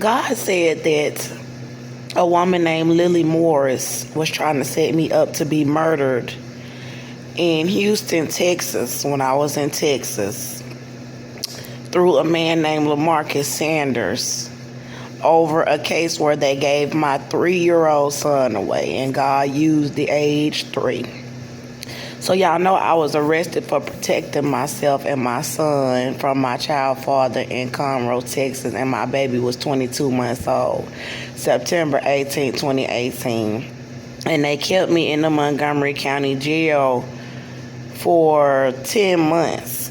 God said that a woman named Lily Morris was trying to set me up to be murdered in Houston, Texas, when I was in Texas, through a man named LaMarcus Sanders, over a case where they gave my 3-year-old son away, and God used the age 3. So y'all know I was arrested for protecting myself and my son from my child father in Conroe, Texas, and my baby was 22 months old, September 18, 2018. And they kept me in the Montgomery County Jail for 10 months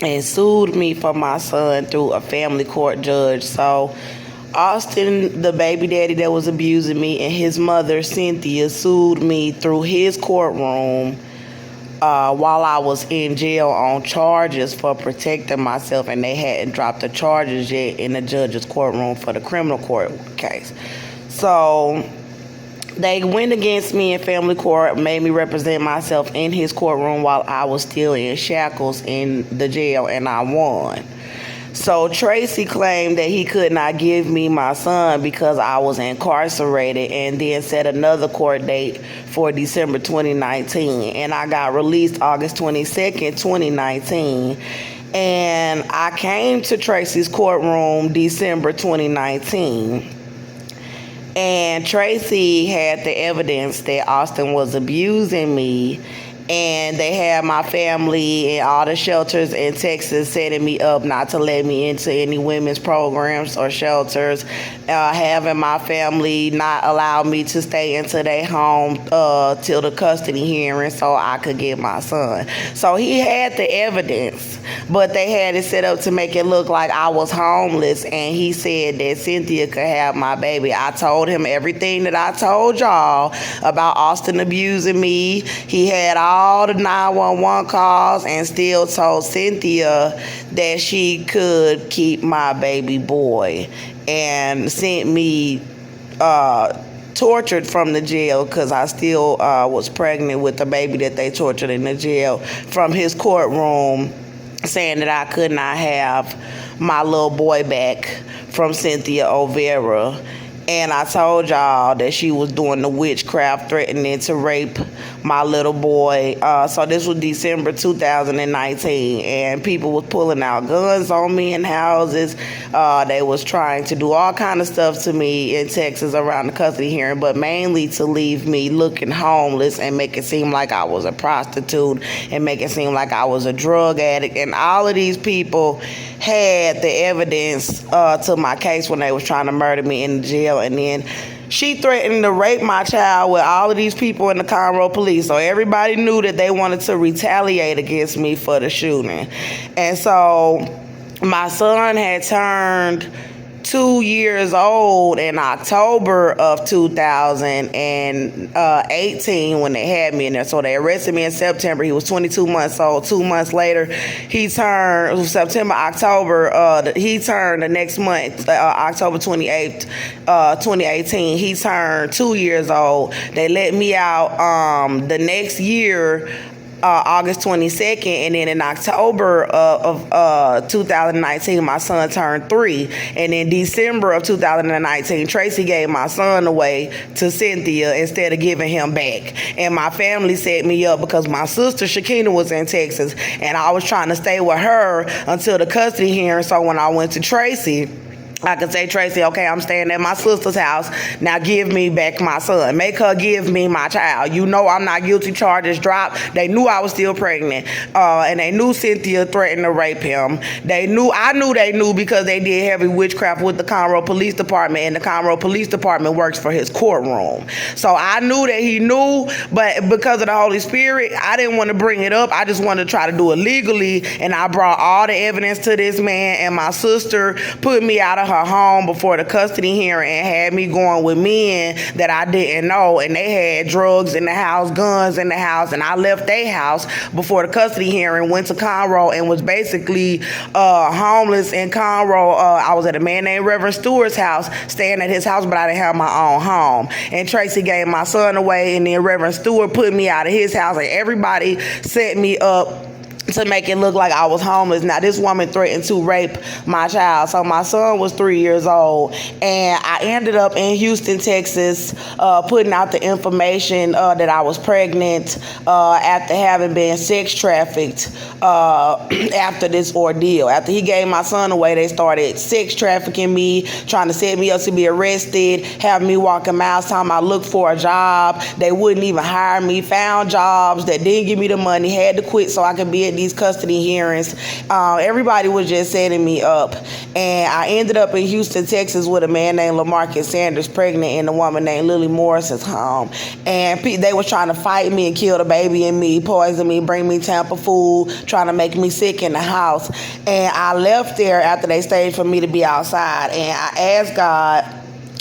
and sued me for my son through a family court judge. So Austin, the baby daddy that was abusing me, and his mother, Cynthia, sued me through his courtroom while I was in jail on charges for protecting myself, and they hadn't dropped the charges yet in the judge's courtroom for the criminal court case. So they went against me in family court, made me represent myself in his courtroom while I was still in shackles in the jail, and I won. So Tracy claimed that he could not give me my son because I was incarcerated, and then set another court date for December 2019. And I got released August 22nd, 2019. And I came to Tracy's courtroom December 2019. And Tracy had the evidence that Austin was abusing me, and they had my family and all the shelters in Texas setting me up not to let me into any women's programs or shelters, having my family not allow me to stay into their home till the custody hearing so I could get my son. So he had the evidence, but they had it set up to make it look like I was homeless, and he said that Cynthia could have my baby. I told him everything that I told y'all about Austin abusing me. He had all the 911 calls and still told Cynthia that she could keep my baby boy, and sent me tortured from the jail because I still was pregnant with the baby that they tortured in the jail, from his courtroom, saying that I could not have my little boy back from Cynthia Olvera. And I told y'all that she was doing the witchcraft, threatening to rape my little boy. So this was December 2019, and people was pulling out guns on me in houses. They was trying to do all kind of stuff to me in Texas around the custody hearing, but mainly to leave me looking homeless and make it seem like I was a prostitute and make it seem like I was a drug addict. And all of these people had the evidence to my case when they was trying to murder me in the jail. And then she threatened to rape my child with all of these people in the Conroe police. So everybody knew that they wanted to retaliate against me for the shooting. And so my son had turned 2 years old in October of 2018 when they had me in there. So they arrested me in September. He was 22 months old. 2 months later, he turned October. He turned the next month, October 28th, 2018. He turned 2 years old. They let me out the next year, August 22nd, and then in October of 2019, my son turned 3, and in December of 2019, Tracy gave my son away to Cynthia instead of giving him back. And my family set me up because my sister Shakina was in Texas, and I was trying to stay with her until the custody hearing. So when I went to Tracy, I could say, Tracy, okay, I'm staying at my sister's house. Now give me back my son. Make her give me my child. You know I'm not guilty. Charges dropped. They knew I was still pregnant. And they knew Cynthia threatened to rape him. I knew they knew because they did heavy witchcraft with the Conroe Police Department, and the Conroe Police Department works for his courtroom. So I knew that he knew, but because of the Holy Spirit, I didn't want to bring it up. I just wanted to try to do it legally, and I brought all the evidence to this man, and my sister put me out of her home before the custody hearing and had me going with men that I didn't know, and they had drugs in the house, guns in the house, and I left their house before the custody hearing, went to Conroe, and was basically homeless in Conroe. I was at a man named Reverend Stewart's house, staying at his house, but I didn't have my own home. And Tracy gave my son away, and then Reverend Stewart put me out of his house, and everybody set me up to make it look like I was homeless. Now, this woman threatened to rape my child. So my son was 3 years old, and I ended up in Houston, Texas, putting out the information that I was pregnant after having been sex trafficked after this ordeal. After he gave my son away, they started sex trafficking me, trying to set me up to be arrested, having me walking miles time I looked for a job. They wouldn't even hire me, found jobs that didn't give me the money, had to quit so I could be at these custody hearings. Everybody was just setting me up, and I ended up in Houston, Texas with a man named LaMarcus Sanders pregnant and a woman named Lily Morris's home, and they was trying to fight me and kill the baby in me, poison me, bring me tamper food, trying to make me sick in the house. And I left there after they stayed for me to be outside, and I asked God,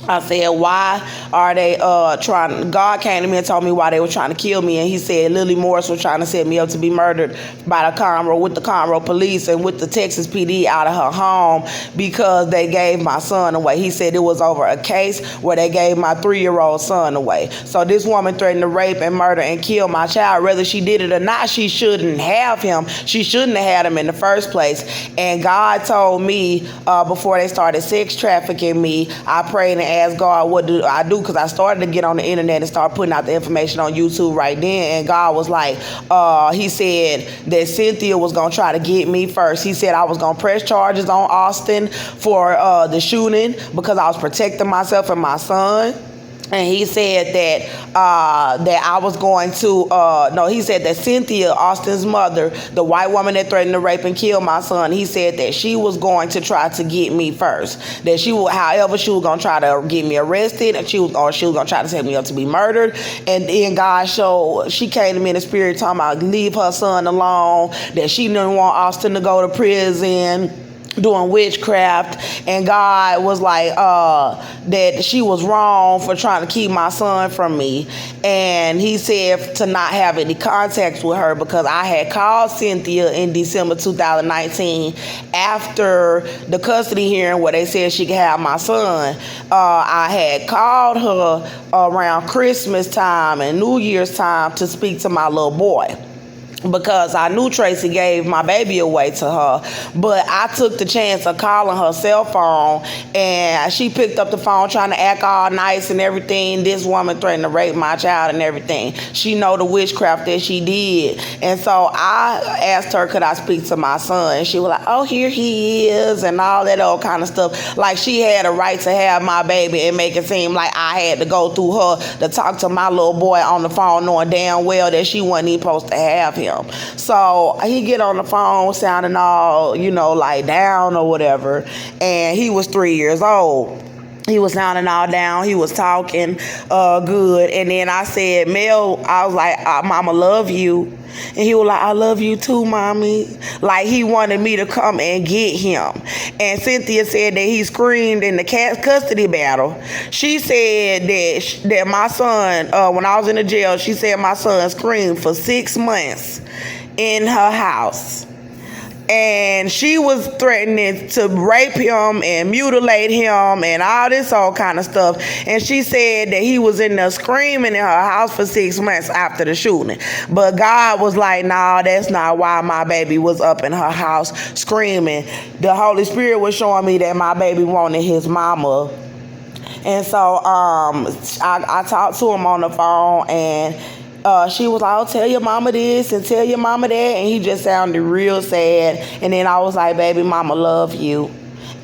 I said, why are they trying? God came to me and told me why they were trying to kill me, and he said Lily Morris was trying to set me up to be murdered by the Conroe police and with the Texas PD out of her home because they gave my son away. He said it was over a case where they gave my 3-year-old son away. So this woman threatened to rape and murder and kill my child. Whether she did it or not, she shouldn't have him. She shouldn't have had him in the first place. And God told me before they started sex trafficking me, I prayed and asked God, what do I do? Because I started to get on the internet and start putting out the information on YouTube right then. And God was like, he said that Cynthia was going to try to get me first. He said I was going to press charges on Austin for the shooting because I was protecting myself and my son. And he said that I was going to, he said that Cynthia, Austin's mother, the white woman that threatened to rape and kill my son, he said that she was going to try to get me first. That she was going to try to get me arrested, and she was going to try to set me up to be murdered. And then God she came to me in the spirit talking about leave her son alone, that she didn't want Austin to go to prison, doing witchcraft, and God was like that she was wrong for trying to keep my son from me. And he said to not have any contacts with her because I had called Cynthia in December 2019 after the custody hearing where they said she could have my son. I had called her around Christmas time and New Year's time to speak to my little boy, because I knew Tracy gave my baby away to her. But I took the chance of calling her cell phone, and she picked up the phone trying to act all nice and everything. This woman threatened to rape my child and everything. She know the witchcraft that she did. And so I asked her, could I speak to my son? And she was like, oh, here he is, and all that old kind of stuff. Like she had a right to have my baby and make it seem like I had to go through her to talk to my little boy on the phone, knowing damn well that she wasn't even supposed to have him. So he get on the phone sounding all, like down or whatever. And he was 3 years old. He was sounding all down. He was talking good. And then I said, Mel, I was like, Mama love you. And he was like, I love you too, Mommy. Like he wanted me to come and get him. And Cynthia said that he screamed in the custody battle. She said that my son, when I was in the jail, she said my son screamed for 6 months in her house. And she was threatening to rape him and mutilate him and all this all kind of stuff. And she said that he was in there screaming in her house for 6 months after the shooting. But God was like, nah, that's not why my baby was up in her house screaming. The Holy Spirit was showing me that my baby wanted his mama. And so I talked to him on the phone, and she was like, oh, tell your mama this and tell your mama that. And he just sounded real sad. And then I was like, baby, mama love you.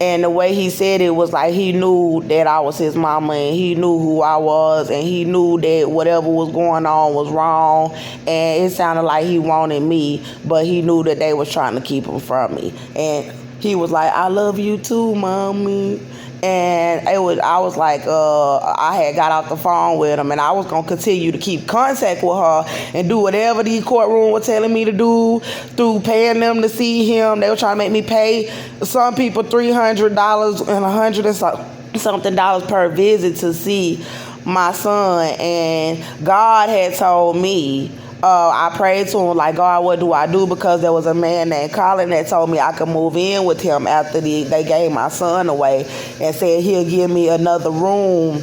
And the way he said it was like he knew that I was his mama, and he knew who I was, and he knew that whatever was going on was wrong. And it sounded like he wanted me, but he knew that they was trying to keep him from me. And he was like, I love you too, Mommy. And I was like, I had got off the phone with him, and I was going to continue to keep contact with her and do whatever the courtroom was telling me to do through paying them to see him. They were trying to make me pay some people $300 and $100 and something dollars per visit to see my son. And God had told me, I prayed to him like, God, what do I do? Because there was a man named Colin that told me I could move in with him after they gave my son away, and said he'll give me another room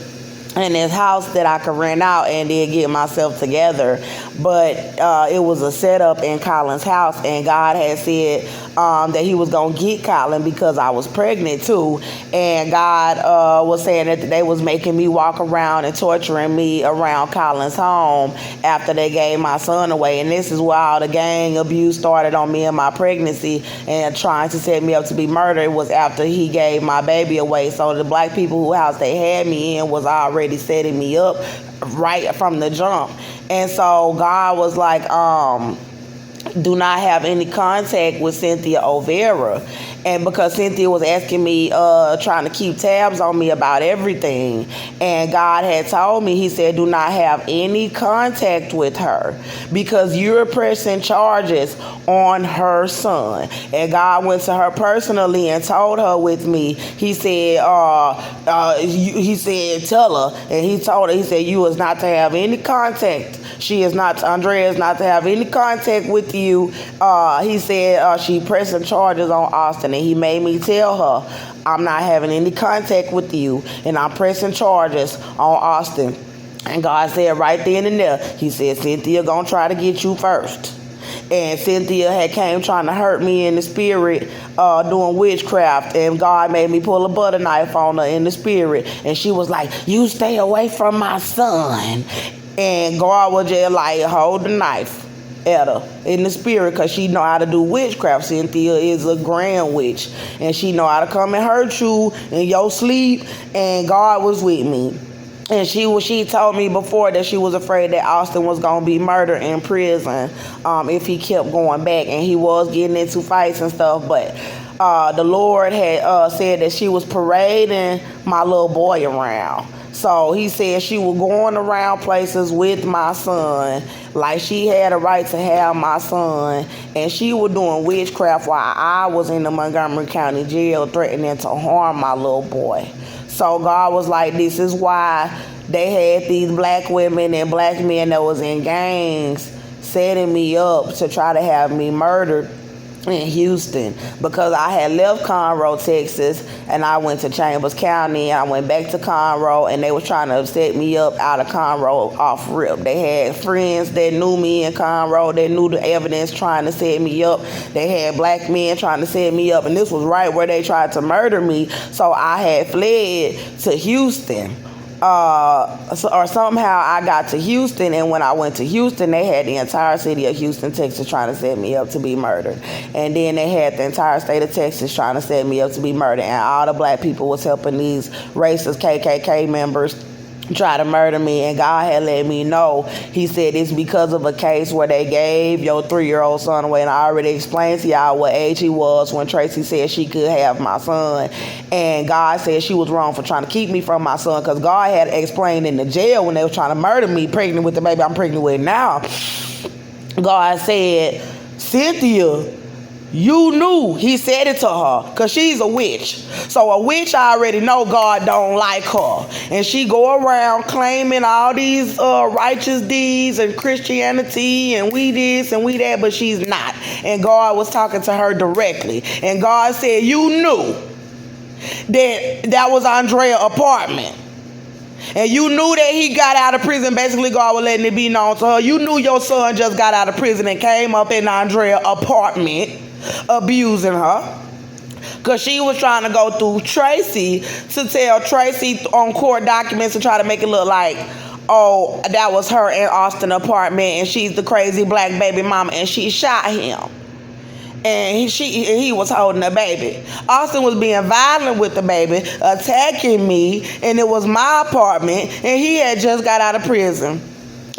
in this house that I could rent out and then get myself together. But it was a setup in Colin's house, and God had said that he was going to get Colin because I was pregnant too. And God was saying that they was making me walk around and torturing me around Colin's home after they gave my son away. And this is where all the gang abuse started on me in my pregnancy and trying to set me up to be murdered. Was after he gave my baby away. So the black people whose house they had me in was already setting me up right from the jump. And so God was like, do not have any contact with Cynthia Olvera. And because Cynthia was asking me, trying to keep tabs on me about everything. And God had told me, he said, do not have any contact with her because you're pressing charges on her son. And God went to her personally and told her with me, he said, he said, tell her. And he told her, he said, you is not to have any contact. Andrea is not to have any contact with you. He said she pressing charges on Austin, and he made me tell her, I'm not having any contact with you, and I'm pressing charges on Austin. And God said right then and there, he said, Cynthia gonna try to get you first. And Cynthia had came trying to hurt me in the spirit, doing witchcraft, and God made me pull a butter knife on her in the spirit, and she was like, you stay away from my son. And God was just like, hold the knife at her in the spirit, because she know how to do witchcraft. Cynthia is a grand witch, and she know how to come and hurt you in your sleep. And God was with me. And she told me before that she was afraid that Austin was going to be murdered in prison if he kept going back. And he was getting into fights and stuff. But the Lord had said that she was parading my little boy around. So he said she was going around places with my son, like she had a right to have my son, and she was doing witchcraft while I was in the Montgomery County Jail threatening to harm my little boy. So God was like, this is why they had these black women and black men that was in gangs setting me up to try to have me murdered in Houston, because I had left Conroe, Texas, and I went to Chambers County, and I went back to Conroe, and they was trying to set me up out of Conroe off rip. They had friends that knew me in Conroe, that knew the evidence, trying to set me up. They had black men trying to set me up, and this was right where they tried to murder me. So I had fled to Houston. Or somehow I got to Houston, and when I went to Houston, they had the entire city of Houston, Texas trying to set me up to be murdered. And then they had the entire state of Texas trying to set me up to be murdered. And all the black people was helping these racist KKK members try to murder me. And God had let me know, he said it's because of a case where they gave your 3-year-old son away. And I already explained to y'all what age he was when Tracy said she could have my son. And God said she was wrong for trying to keep me from my son, because God had explained in the jail when they were trying to murder me, pregnant with the baby I'm pregnant with now. God said, Cynthia, you knew. He said it to her because she's a witch. So a witch, I already know God don't like her. And she go around claiming all these righteous deeds and Christianity and we this and we that, but she's not. And God was talking to her directly. And God said, you knew that was Andrea's apartment. And you knew that he got out of prison. Basically, God was letting it be known to her. You knew your son just got out of prison and came up in Andrea's apartment abusing her, because she was trying to go through Tracy to tell Tracy on court documents to try to make it look like, oh, that was her in Austin apartment and she's the crazy black baby mama, and she shot him. And he was holding the baby. Austin was being violent with the baby, attacking me, and it was my apartment, and he had just got out of prison.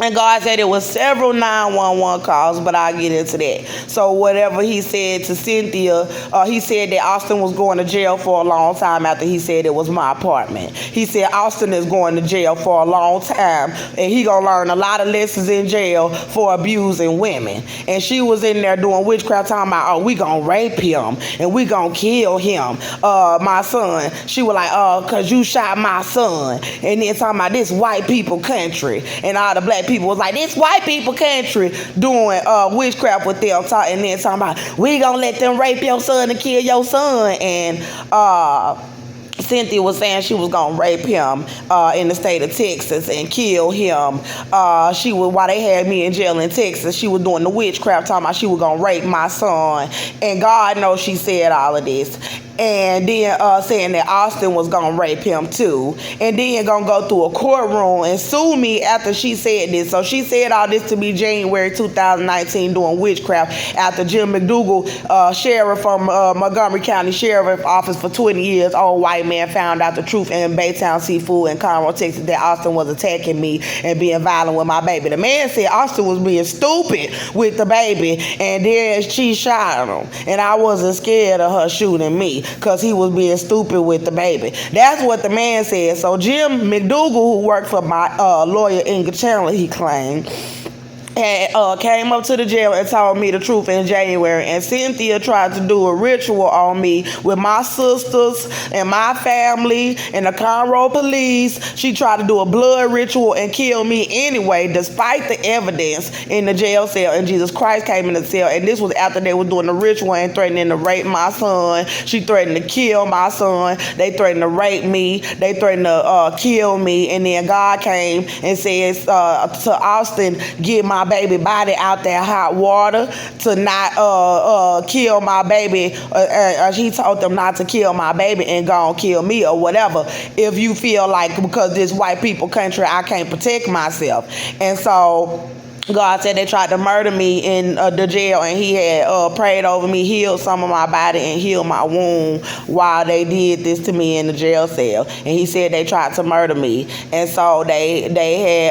And God said it was several 911 calls, but I'll get into that. So whatever he said to Cynthia, he said that Austin was going to jail for a long time after he said it was my apartment. He said Austin is going to jail for a long time, and he gonna learn a lot of lessons in jail for abusing women. And she was in there doing witchcraft, talking about, oh, we gonna rape him, and we gonna kill him, my son. She was like, cause you shot my son. And then talking about this white people country, and all the black people was like, this white people country, doing witchcraft with them, and then talking about, we gonna let them rape your son and kill your son. And Cynthia was saying she was gonna rape him in the state of Texas and kill him. While they had me in jail in Texas, she was doing the witchcraft, talking about she was gonna rape my son. And God knows she said all of this. And then saying that Austin was gonna rape him too, and then gonna go through a courtroom and sue me after she said this. So she said all this to me January 2019 doing witchcraft after Jim McDougal, sheriff from Montgomery County Sheriff Office for 20 years, old white man, found out the truth in Baytown Seafood in Conroe, Texas, that Austin was attacking me and being violent with my baby. The man said Austin was being stupid with the baby, and then she shot him, and I wasn't scared of her shooting me because he was being stupid with the baby. That's what the man said. So Jim McDougal, who worked for my lawyer Inga Chandler, he claimed, had came up to the jail and told me the truth in January. And Cynthia tried to do a ritual on me with my sisters and my family and the Conroe police. She tried to do a blood ritual and kill me anyway, despite the evidence in the jail cell. And Jesus Christ came in the cell. And this was after they were doing the ritual and threatening to rape my son. She threatened to kill my son. They threatened to rape me. They threatened to kill me. And then God came and said to Austin, get my baby body out that hot water to not kill my baby. He told them not to kill my baby and go and kill me or whatever. If you feel like because this white people country, I can't protect myself. And so God said they tried to murder me in the jail, and he had prayed over me, healed some of my body, and healed my wound while they did this to me in the jail cell. And he said they tried to murder me. And so they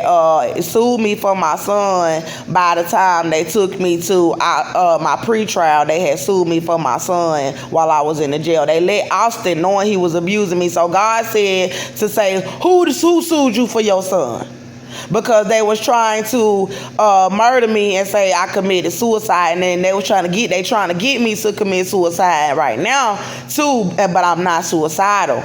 had sued me for my son. By the time they took me to my pretrial, they had sued me for my son while I was in the jail. They let Austin, knowing he was abusing me. So God said to say, who sued you for your son? Because they was trying to murder me and say I committed suicide, and then they trying to get me to commit suicide right now too, but I'm not suicidal.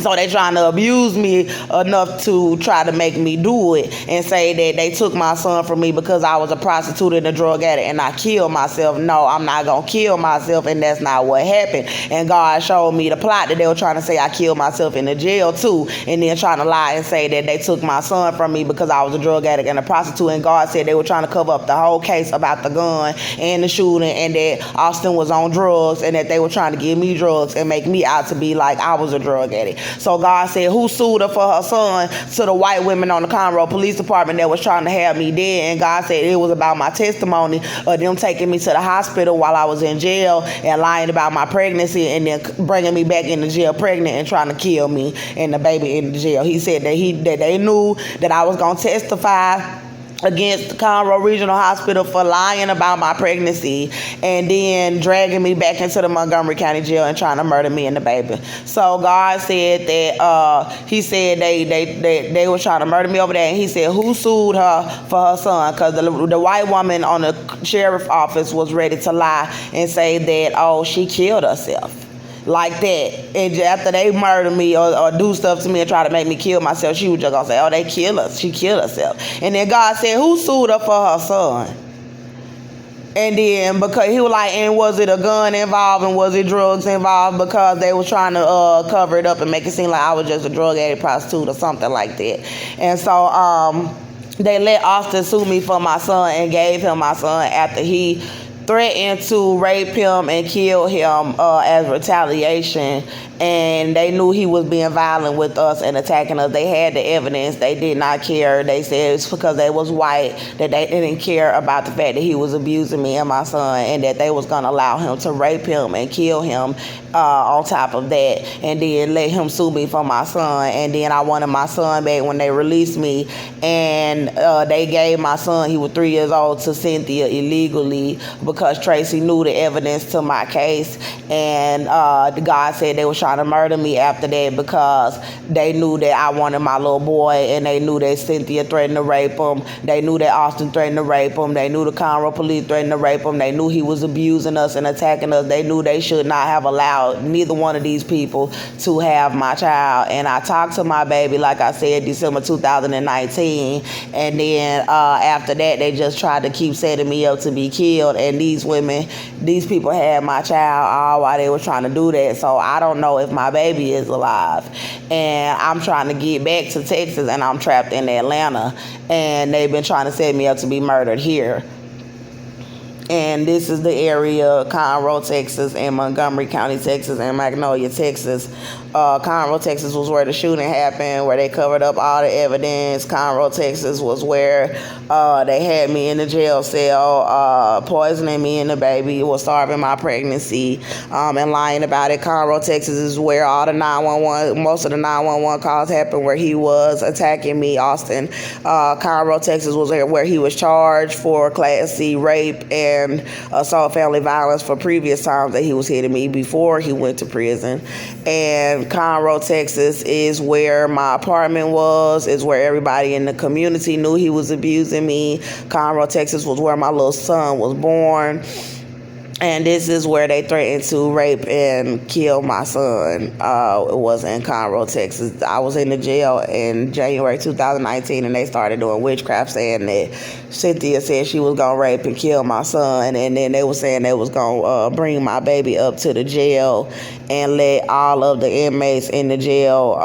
So they trying to abuse me enough to try to make me do it and say that they took my son from me because I was a prostitute and a drug addict and I killed myself. No, I'm not going to kill myself, and that's not what happened. And God showed me the plot that they were trying to say I killed myself in the jail too, and then trying to lie and say that they took my son from me because I was a drug addict and a prostitute. And God said they were trying to cover up the whole case about the gun and the shooting, and that Austin was on drugs, and that they were trying to give me drugs and make me out to be like I was a drug addict. So God said, who sued her for her son? To the white women on the Conroe Police Department that was trying to have me dead. And God said it was about my testimony of them taking me to the hospital while I was in jail and lying about my pregnancy, and then bringing me back in the jail pregnant and trying to kill me and the baby in the jail. He said that they knew that I was going to testify against the Conroe Regional Hospital for lying about my pregnancy, and then dragging me back into the Montgomery County Jail and trying to murder me and the baby. So God said that he said they were trying to murder me over there, and he said who sued her for her son, because the white woman on the sheriff's office was ready to lie and say that she killed herself. Like that. And after they murder me or do stuff to me and try to make me kill myself, she was just gonna say, they kill us. She killed herself. And then God said, who sued her for her son? And then because he was like, and was it a gun involved and was it drugs involved? Because they was trying to cover it up and make it seem like I was just a drug addict, prostitute or something like that. And so they let Austin sue me for my son and gave him my son after he threatened to rape him and kill him as retaliation. And they knew he was being violent with us and attacking us. They had the evidence. They did not care. They said it's because they was white that they didn't care about the fact that he was abusing me and my son, and that they was going to allow him to rape him and kill him on top of that, and then let him sue me for my son. And then I wanted my son back when they released me, and they gave my son, he was 3 years old, to Cynthia illegally because Tracy knew the evidence to my case. And God said they were trying to murder me after that because they knew that I wanted my little boy, and they knew that Cynthia threatened to rape him. They knew that Austin threatened to rape him. They knew the Conroe police threatened to rape him. They knew he was abusing us and attacking us. They knew they should not have allowed neither one of these people to have my child. And I talked to my baby, like I said, December 2019. And then after that, they just tried to keep setting me up to be killed. And these people had my child all while they were trying to do that. So I don't know know if my baby is alive. And I'm trying to get back to Texas, and I'm trapped in Atlanta, and they've been trying to set me up to be murdered here. And this is the area, Conroe, Texas, and Montgomery County, Texas, and Magnolia, Texas. Conroe, Texas was where the shooting happened, where they covered up all the evidence. Conroe, Texas was where they had me in the jail cell, poisoning me and the baby, was starving my pregnancy, and lying about it. Conroe, Texas is where all the 911, most of the 911 calls happened, where he was attacking me, Austin. Conroe, Texas was where he was charged for Class C rape and assault family violence for previous times that he was hitting me before he went to prison. And Conroe, Texas is where my apartment was, is where everybody in the community knew he was abusing me. Conroe, Texas was where my little son was born. And this is where they threatened to rape and kill my son. It was in Conroe, Texas. I was in the jail in January 2019, and they started doing witchcraft, saying that Cynthia said she was going to rape and kill my son. And then they were saying they was going to bring my baby up to the jail and let all of the inmates in the jail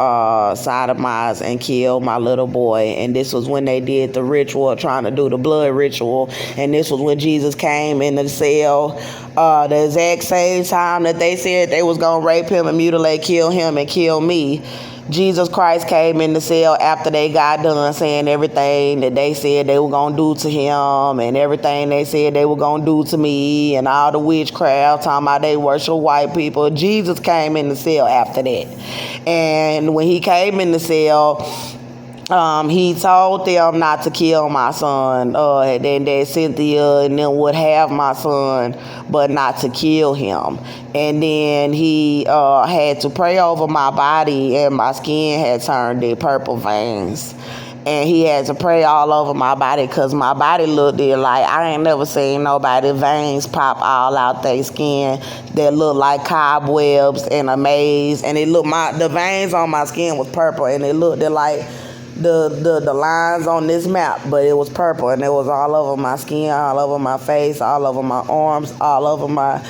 sodomize and kill my little boy. And this was when they did the ritual, trying to do the blood ritual. And this was when Jesus came in the cell. The exact same time that they said they was going to rape him and mutilate, kill him and kill me, Jesus Christ came in the cell after they got done saying everything that they said they were going to do to him and everything they said they were going to do to me and all the witchcraft, talking about they worship white people. Jesus came in the cell after that. And when he came in the cell, he told them not to kill my son, and then that Cynthia and them would have my son, but not to kill him. And then he had to pray over my body, and my skin had turned to purple veins. And he had to pray all over my body, because my body looked like, I ain't never seen nobody veins pop all out their skin that looked like cobwebs and a maze. And the veins on my skin was purple, and it looked like the lines on this map, but it was purple, and it was all over my skin, all over my face, all over my arms, all over my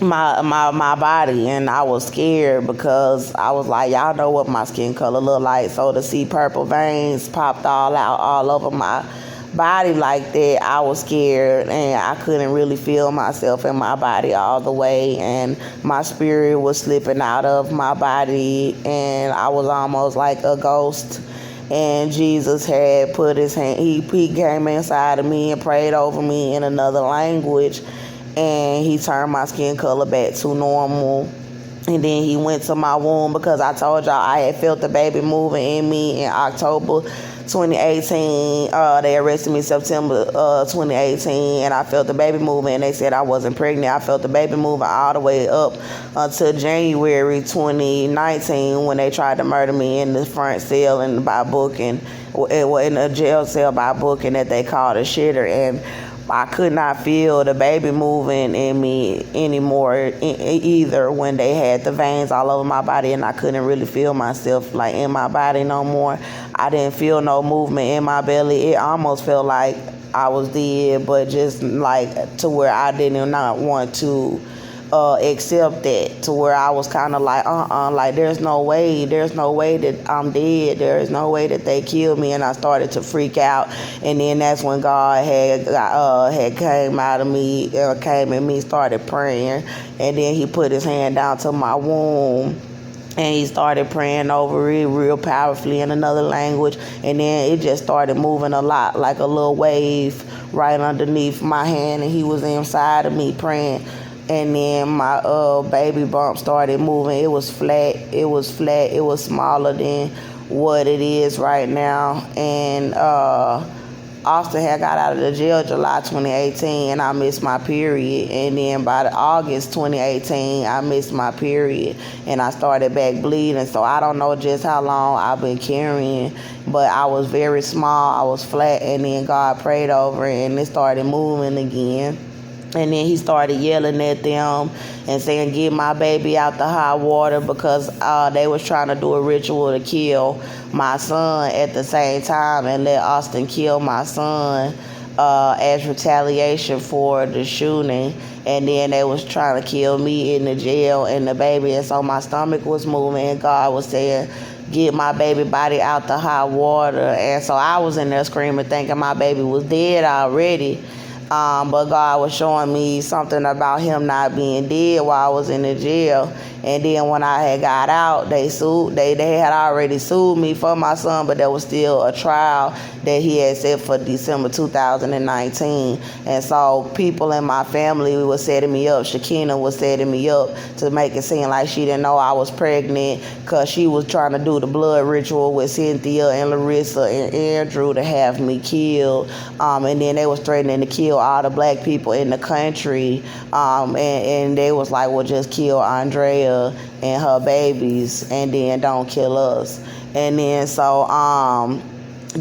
my body. And I was scared, because I was like, y'all know what my skin color look like, so to see purple veins popped all out all over my body like that, I was scared, and I couldn't really feel myself in my body all the way, and my spirit was slipping out of my body, and I was almost like a ghost. And Jesus had put his hand, he came inside of me and prayed over me in another language, and he turned my skin color back to normal. And then he went to my womb, because I told y'all I had felt the baby moving in me in October 2018. They arrested me September 2018, and I felt the baby moving, and they said I wasn't pregnant. I felt the baby moving all the way up until January 2019, when they tried to murder me in the front cell and by booking, in the jail cell by booking that they called a shitter. And I could not feel the baby moving in me anymore either, when they had the veins all over my body, and I couldn't really feel myself like in my body no more. I didn't feel no movement in my belly. It almost felt like I was dead, but just like to where I did not want to accept that, to where I was kind of like, like there's no way that I'm dead. There is no way that they killed me. And I started to freak out. And then that's when God had came out of me, came in me, started praying, and then he put his hand down to my womb. And he started praying over it real powerfully in another language. And then it just started moving a lot, like a little wave right underneath my hand. And he was inside of me praying. And then my baby bump started moving. It was flat. It was smaller than what it is right now. And Austin had got out of the jail July 2018, and I missed my period. And then by August 2018, I missed my period, and I started back bleeding. So I don't know just how long I've been carrying, but I was very small. I was flat, and then God prayed over it, and it started moving again. And then he started yelling at them and saying, get my baby out the hot water, because they was trying to do a ritual to kill my son at the same time and let Austin kill my son as retaliation for the shooting. And then they was trying to kill me in the jail and the baby. And so my stomach was moving and God was saying, get my baby body out the hot water. And so I was in there screaming, thinking my baby was dead already. But God was showing me something about him not being dead while I was in the jail. And then when I had got out, they had already sued me for my son, but there was still a trial that he had set for December 2019. And so people in my family were setting me up. Shakina was setting me up to make it seem like she didn't know I was pregnant because she was trying to do the blood ritual with Cynthia and Larissa and Andrew to have me killed. And then they was threatening to kill all the black people in the country. And they was like, well, just kill Andrea and her babies and then don't kill us. And then so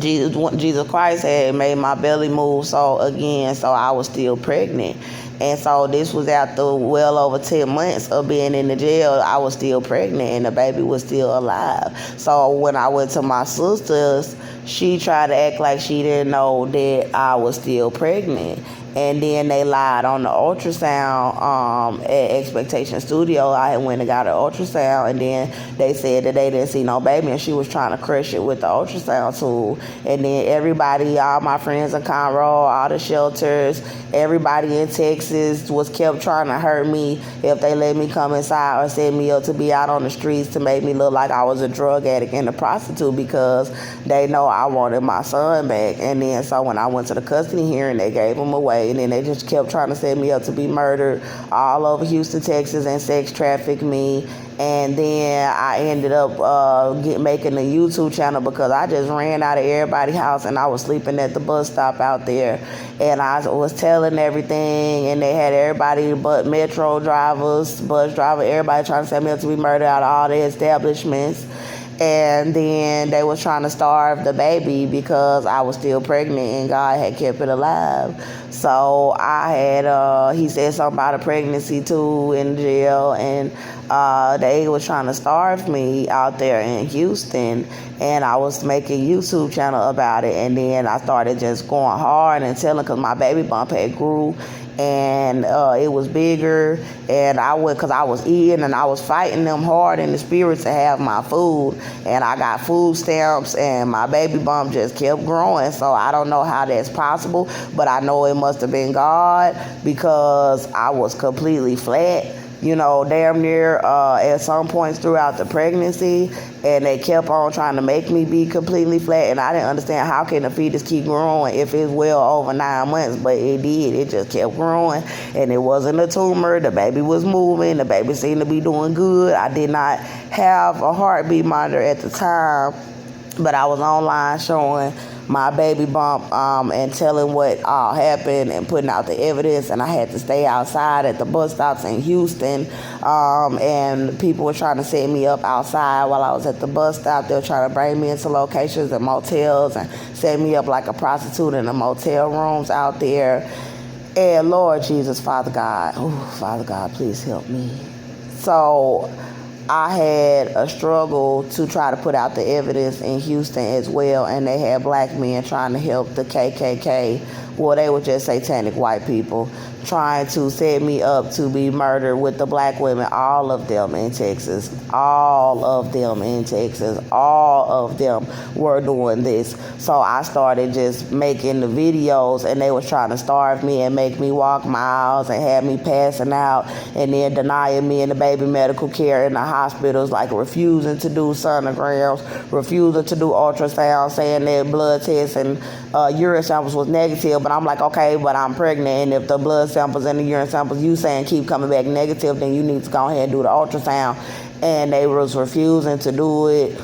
Jesus Christ had made my belly move so I was still pregnant. And so this was after well over 10 months of being in the jail. I was still pregnant and the baby was still alive. So when I went to my sister's, she tried to act like she didn't know that I was still pregnant. And then they lied on the ultrasound at Expectation Studio. I had went and got an ultrasound, and then they said that they didn't see no baby, and she was trying to crush it with the ultrasound tool. And then everybody, all my friends in Conroe, all the shelters, everybody in Texas was kept trying to hurt me if they let me come inside or set me up to be out on the streets to make me look like I was a drug addict and a prostitute because they know I wanted my son back. And then so when I went to the custody hearing, they gave him away. And then they just kept trying to set me up to be murdered all over Houston, Texas, and sex traffic me. And then I ended up making a YouTube channel because I just ran out of everybody's house and I was sleeping at the bus stop out there. And I was telling everything, and they had everybody but metro drivers, bus driver, everybody trying to set me up to be murdered out of all the establishments. And then they was trying to starve the baby because I was still pregnant and God had kept it alive. So I had, he said something about a pregnancy too in jail, and they was trying to starve me out there in Houston, and I was making a YouTube channel about it. And then I started just going hard and telling, because my baby bump had grew and it was bigger, and because I was eating and I was fighting them hard in the spirit to have my food, and I got food stamps, and my baby bump just kept growing. So I don't know how that's possible, but I know it must have been God, because I was completely flat, damn near at some points throughout the pregnancy, and they kept on trying to make me be completely flat, and I didn't understand how can the fetus keep growing if it's well over 9 months, but it did. It just kept growing, and it wasn't a tumor. The baby was moving. The baby seemed to be doing good. I did not have a heartbeat monitor at the time, but I was online showing my baby bump and telling what all happened and putting out the evidence. And I had to stay outside at the bus stops in Houston, and people were trying to set me up outside while I was at the bus stop. They were trying to bring me into locations and motels and set me up like a prostitute in the motel rooms out there. And Lord Jesus, Father God, please help me. So I had a struggle to try to put out the evidence in Houston as well, and they had black men trying to help the KKK. Well, they were just satanic white people trying to set me up to be murdered with the black women, all of them in Texas. All of them were doing this. So I started just making the videos, and they was trying to starve me and make me walk miles and have me passing out, and then denying me and the baby medical care in the hospitals, like refusing to do sonograms, refusing to do ultrasound, saying that blood tests and urine samples was negative. But I'm like, okay, but I'm pregnant, and if the blood samples and the urine samples you saying keep coming back negative, then you need to go ahead and do the ultrasound. And they was refusing to do it.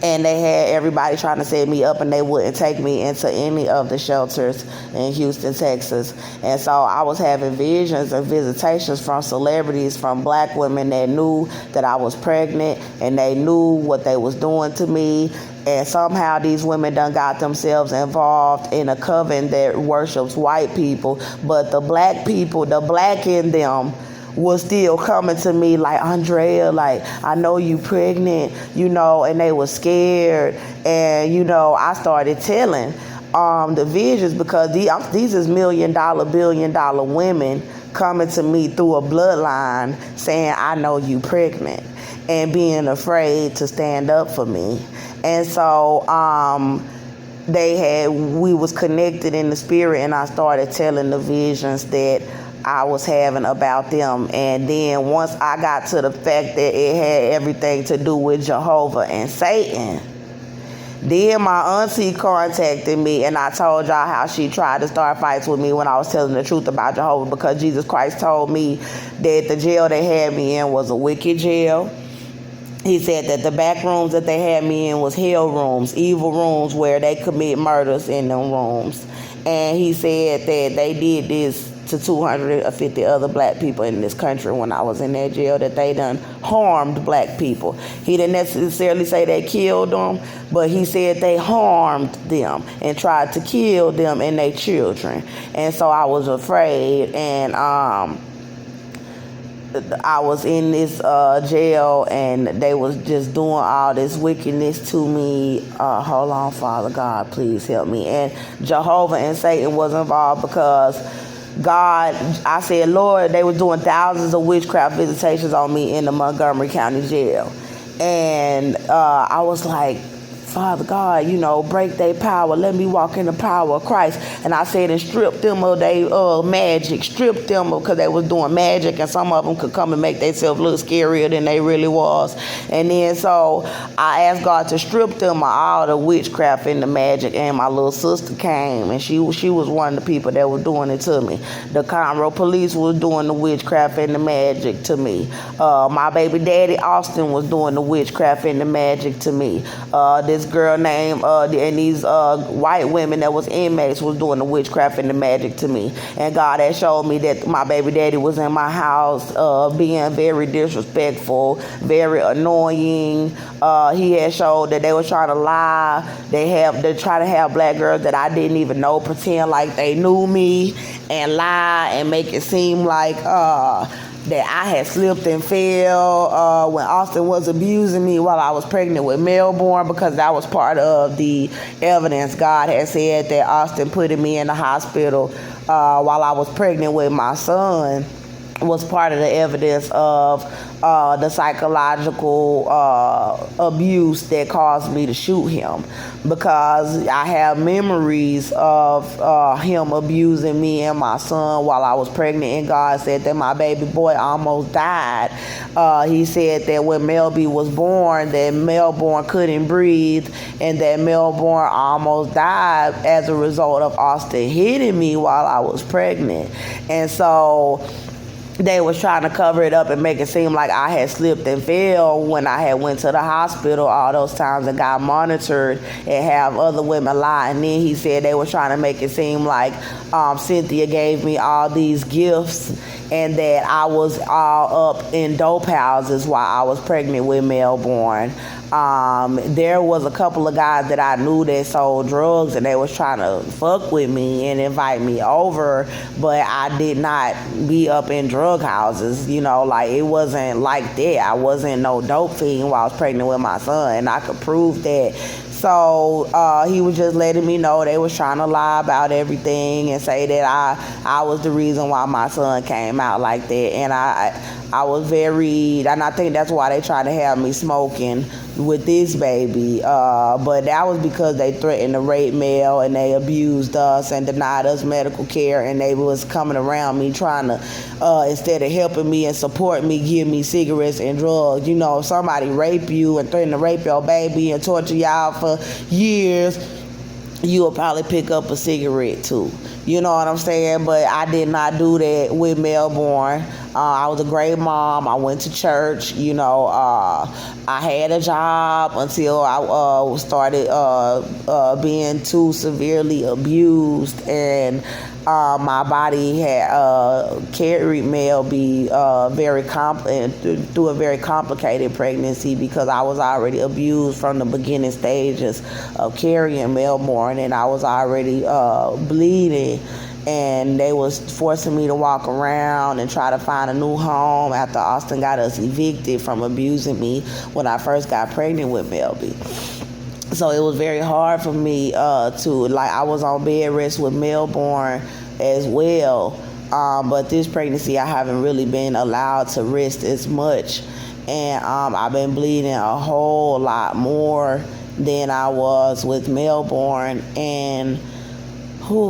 And they had everybody trying to set me up, and they wouldn't take me into any of the shelters in Houston, Texas. And so I was having visions and visitations from celebrities, from black women that knew that I was pregnant, and they knew what they was doing to me. And somehow these women done got themselves involved in a coven that worships white people, but the black people, the black in them, was still coming to me like, Andrea, like, I know you pregnant, and they were scared. And, I started telling the visions, because these is $1 million, $1 billion women coming to me through a bloodline saying, I know you pregnant, and being afraid to stand up for me. And so we was connected in the spirit, and I started telling the visions that I was having about them. And then once I got to the fact that it had everything to do with Jehovah and Satan, then my auntie contacted me, and I told y'all how she tried to start fights with me when I was telling the truth about Jehovah, because Jesus Christ told me that the jail they had me in was a wicked jail. He said that the back rooms that they had me in was hell rooms, evil rooms where they commit murders in them rooms. And he said that they did this to 250 other black people in this country when I was in that jail, that they done harmed black people. He didn't necessarily say they killed them, but he said they harmed them and tried to kill them and their children. And so I was afraid, and I was in this jail, and they was just doing all this wickedness to me. Hold on, Father God, please help me. And Jehovah and Satan was involved, because God, I said, Lord, they were doing thousands of witchcraft visitations on me in the Montgomery County Jail. And I was like, Father God, break their power. Let me walk in the power of Christ. And I said, and strip them of their magic. Strip them, because they was doing magic, and some of them could come and make themselves look scarier than they really was. And then so I asked God to strip them of all the witchcraft and the magic. And my little sister came, and she was one of the people that was doing it to me. The Conroe police was doing the witchcraft and the magic to me. My baby daddy, Austin, was doing the witchcraft and the magic to me. This girl named, and these white women that was inmates was doing the witchcraft and the magic to me. And God had showed me that my baby daddy was in my house being very disrespectful, very annoying. He had showed that they were trying to lie. They try to have black girls that I didn't even know pretend like they knew me and lie and make it seem like that I had slipped and fell when Austin was abusing me while I was pregnant with Melbourne, because that was part of the evidence. God had said that Austin putting me in the hospital while I was pregnant with my son was part of the evidence of the psychological abuse that caused me to shoot him, because I have memories of him abusing me and my son while I was pregnant, and God said that my baby boy almost died. He said that when Melby was born, that Melbourne couldn't breathe, and that Melbourne almost died as a result of Austin hitting me while I was pregnant. And so they was trying to cover it up and make it seem like I had slipped and fell when I had went to the hospital all those times and got monitored, and have other women lie. And then he said they were trying to make it seem like Cynthia gave me all these gifts, and that I was all up in dope houses while I was pregnant with Melbourne. There was a couple of guys that I knew that sold drugs, and they was trying to fuck with me and invite me over, but I did not be up in drug houses, like it wasn't like that. I wasn't no dope fiend while I was pregnant with my son, and I could prove that. So he was just letting me know they was trying to lie about everything and say that I was the reason why my son came out like that. And I was and I think that's why they tried to have me smoking with this baby. But that was because they threatened to rape Mel, and they abused us and denied us medical care, and they was coming around me trying to, instead of helping me and support me, give me cigarettes and drugs. If somebody rape you and threaten to rape your baby and torture y'all for years, you will probably pick up a cigarette too. You know what I'm saying? But I did not do that with Melbourne. I was a great mom. I went to church. I had a job until I started being too severely abused, and my body had carried Melby through a very complicated pregnancy, because I was already abused from the beginning stages of carrying Melbourne, and I was already bleeding. And they was forcing me to walk around and try to find a new home after Austin got us evicted from abusing me when I first got pregnant with Melby. So it was very hard for me I was on bed rest with Melbourne as well. But this pregnancy, I haven't really been allowed to rest as much. And I've been bleeding a whole lot more than I was with Melbourne. And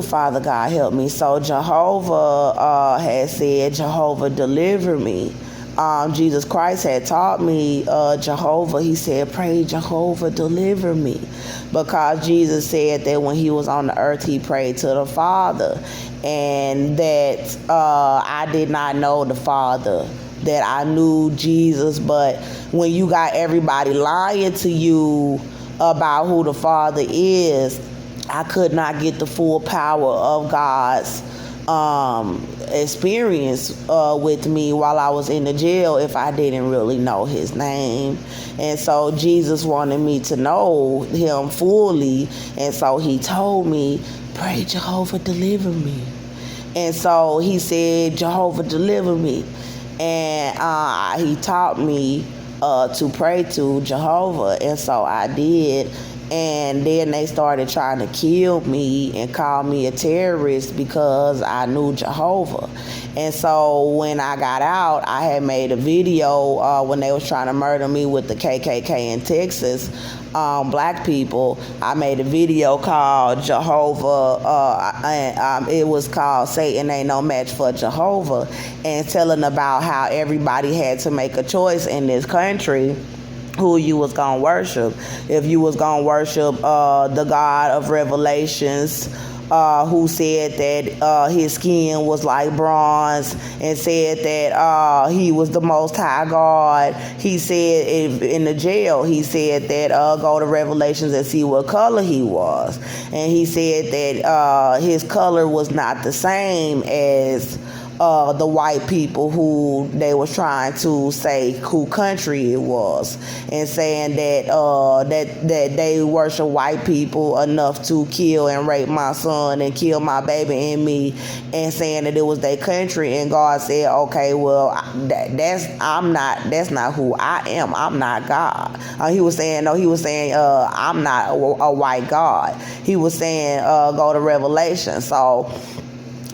Father God help me. So Jehovah had said, Jehovah deliver me. Jesus Christ had taught me Jehovah. He said, pray Jehovah deliver me, because Jesus said that when he was on the earth, he prayed to the Father, and that I did not know the Father, that I knew Jesus. But when you got everybody lying to you about who the Father is, I could not get the full power of God's experience with me while I was in the jail if I didn't really know his name. And so Jesus wanted me to know him fully, and so he told me, pray Jehovah deliver me. And so he said, Jehovah deliver me, and he taught me to pray to Jehovah, and so I did. And then they started trying to kill me and call me a terrorist because I knew Jehovah. And so when I got out, I had made a video when they was trying to murder me with the KKK in Texas, black people. I made a video called Jehovah, and it was called Satan Ain't No Match for Jehovah, and telling about how everybody had to make a choice in this country who you was gonna worship. If you was gonna worship the God of Revelations, who said that his skin was like bronze, and said that he was the Most High God. He said in the jail, he said that go to Revelations and see what color he was. And he said that his color was not the same as the white people who they was trying to say who country it was, and saying that that they worship white people enough to kill and rape my son and kill my baby and me, and saying that it was their country. And God said, okay, well, that's not who I am. I'm not God. He was saying I'm not a white God. He was saying go to Revelation. So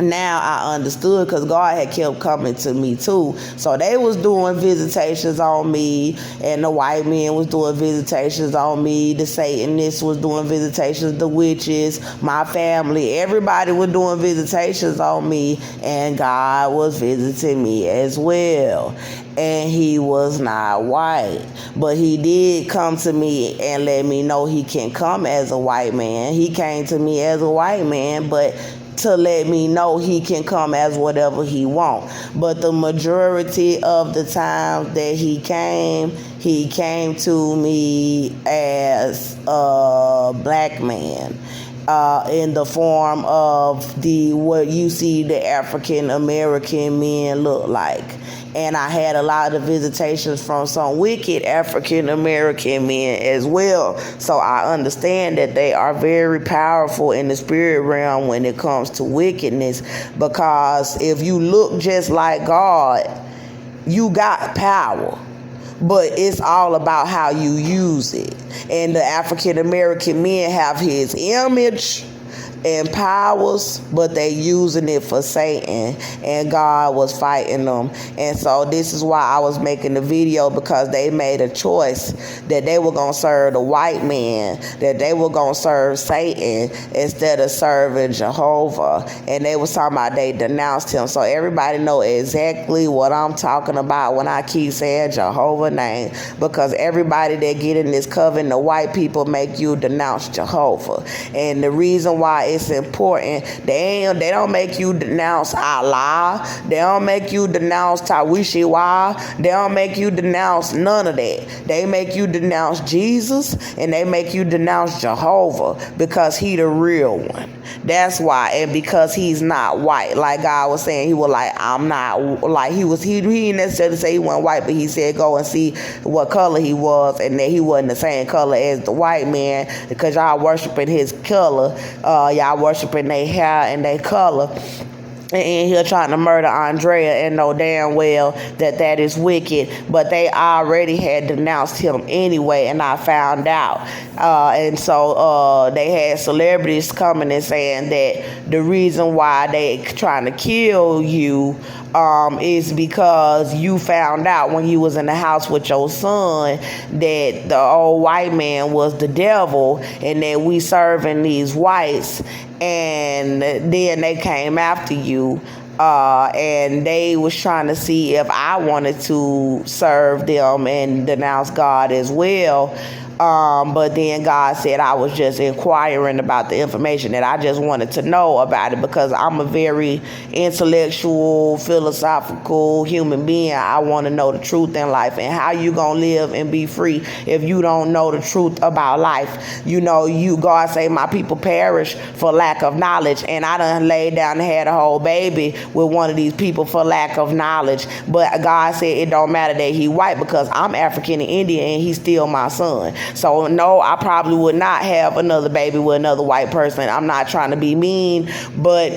now I understood, because God had kept coming to me too. So they was doing visitations on me, and the white men was doing visitations on me. The Satanists was doing visitations, the witches, my family, everybody was doing visitations on me, and God was visiting me as well. And he was not white, but he did come to me and let me know he can come as a white man. He came to me as a white man, but to let me know he can come as whatever he want. But the majority of the time that he came to me as a black man, in the form of what you see the African American men look like. And I had a lot of visitations from some wicked African American men as well. So I understand that they are very powerful in the spirit realm when it comes to wickedness, because if you look just like God, you got power. But it's all about how you use it. And the African American men have his image and powers, but they using it for Satan, and God was fighting them. And so this is why I was making the video, because they made a choice that they were going to serve the white man, that they were going to serve Satan instead of serving Jehovah. And they was talking about they denounced him. So everybody know exactly what I'm talking about when I keep saying Jehovah's name, because everybody that get in this covenant, the white people make you denounce Jehovah. And the reason why it's important, they don't make you denounce Allah, they don't make you denounce Tawishiwa, they don't make you denounce none of that. They make you denounce Jesus, and they make you denounce Jehovah, because he the real one. That's why. And because he's not white, like God was saying, he was like, I'm not, like he didn't necessarily say he wasn't white, but he said go and see what color he was, and that he wasn't the same color as the white man, because y'all worshiping his color, y'all worshiping their hair and their color. and here trying to murder Andrea and know damn well that that is wicked, but they already had denounced him anyway, and I found out. And so they had celebrities coming and saying that the reason why they trying to kill you is because you found out when you was in the house with your son that the old white man was the devil, and that we serving these whites, and then they came after you, and they was trying to see if I wanted to serve them and denounce God as well. But then God said I was just inquiring about the information, that I just wanted to know about it, because I'm a very intellectual, philosophical human being. I want to know the truth in life, and how you gonna live and be free if you don't know the truth about life. God say my people perish for lack of knowledge, and I done laid down and had a whole baby with one of these people for lack of knowledge. But God said it don't matter that he white, because I'm African and Indian, and he's still my son. So no, I probably would not have another baby with another white person. I'm not trying to be mean, but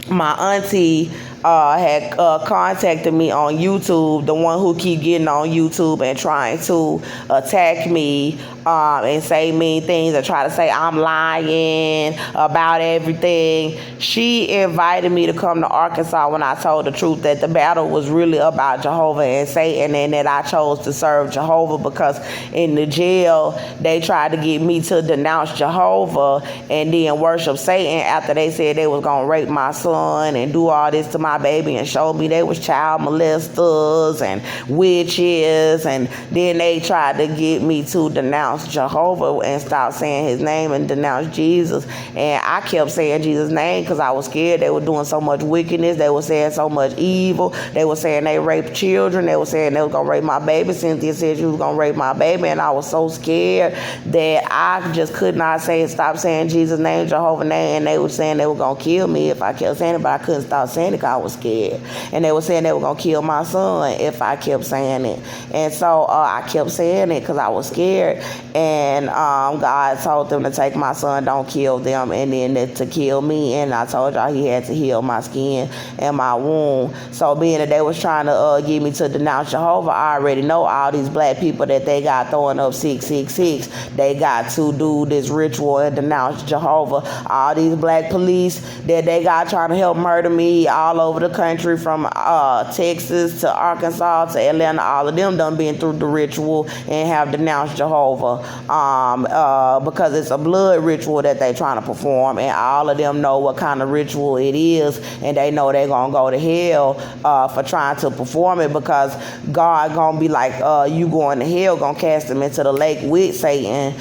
my auntie had contacted me on YouTube, the one who keep getting on YouTube and trying to attack me and say mean things and try to say I'm lying about everything. She invited me to come to Arkansas when I told the truth that the battle was really about Jehovah and Satan, and that I chose to serve Jehovah because in the jail they tried to get me to denounce Jehovah and then worship Satan after they said they was gonna rape my son and do all this to my baby and showed me they was child molesters and witches, and then they tried to get me to denounce Jehovah and stop saying his name and denounce Jesus. And I kept saying Jesus' name because I was scared. They were doing so much wickedness. They were saying so much evil. They were saying they raped children. They were saying they was going to rape my baby. Cynthia said she was going to rape my baby, and I was so scared that I just could not stop saying Jesus' name, Jehovah's name, and they were saying they were going to kill me if I kept saying it, but I couldn't stop saying it because I was scared. And they were saying they were going to kill my son if I kept saying it. And so I kept saying it because I was scared. And God told them to take my son, don't kill them, and then to kill me. And I told y'all he had to heal my skin and my wound. So being that they was trying to get me to denounce Jehovah, I already know all these black people that they got throwing up 666. They got to do this ritual and denounce Jehovah. All these black police that they got trying to help murder me all over the country, from Texas to Arkansas to Atlanta, all of them done been through the ritual and have denounced Jehovah, because it's a blood ritual that they trying to perform, and all of them know what kind of ritual it is, and they know they gonna go to hell for trying to perform it, because God gonna be like, you going to hell, gonna cast them into the lake with Satan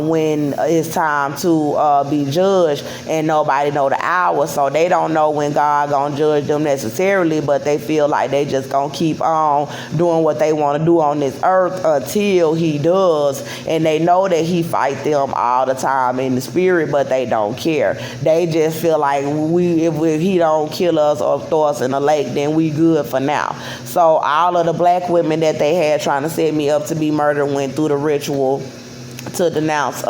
when it's time to be judged, and nobody know the hour. So they don't know when God gonna judge them necessarily, but they feel like they just gonna keep on doing what they want to do on this earth until he does. And they know that he fight them all the time in the spirit, but they don't care. They just feel like if he don't kill us or throw us in the lake, then we good for now. So all of the black women that they had trying to set me up to be murdered went through the ritual to denounce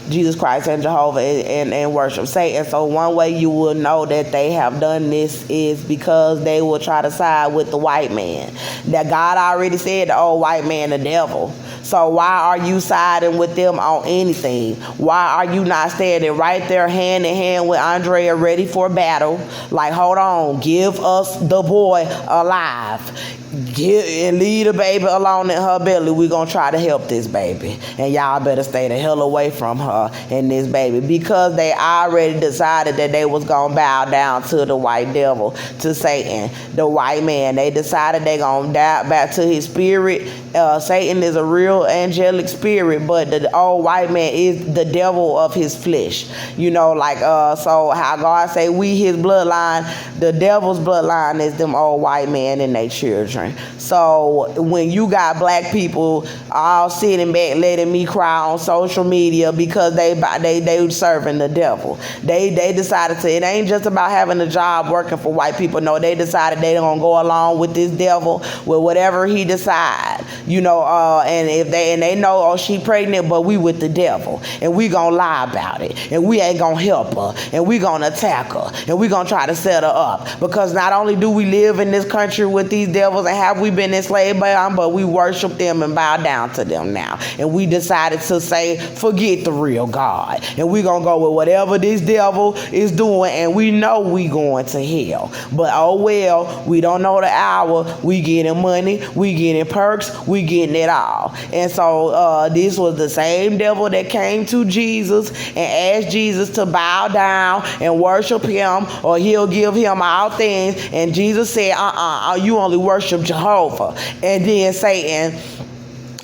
Jesus Christ and Jehovah and worship Satan. So one way you will know that they have done this is because they will try to side with the white man. That God already said the old white man the devil. So why are you siding with them on anything? Why are you not standing right there hand in hand with Andrea ready for battle? Like, hold on, give us the boy alive. And leave the baby alone in her belly. We're going to try to help this baby. And y'all better stay the hell away from her and this baby. Because they already decided that they was going to bow down to the white devil, to Satan, the white man. They decided they going to bow back to his spirit. Satan is a real angelic spirit, but the old white man is the devil of his flesh. You know, like, so how God say we his bloodline, the devil's bloodline is them old white men and their children. tampering. So when you got black people all sitting back letting me cry on social media because they serving the devil, they decided to, it ain't just about having a job working for white people. No, they decided they gonna go along with this devil with whatever he decide, and if they know, oh, she pregnant, but we with the devil and we gonna lie about it and we ain't gonna help her and we gonna attack her and we gonna try to set her up, because not only do we live in this country with these devils and have we been enslaved by them, but we worship them and bow down to them now. And we decided to say, forget the real God and we gonna go with whatever this devil is doing, and we know we going to hell. But oh well, we don't know the hour. We getting money, we getting perks, we getting it all. And so this was the same devil that came to Jesus and asked Jesus to bow down and worship him or he'll give him all things. And Jesus said, you only worship Jehovah. And then Satan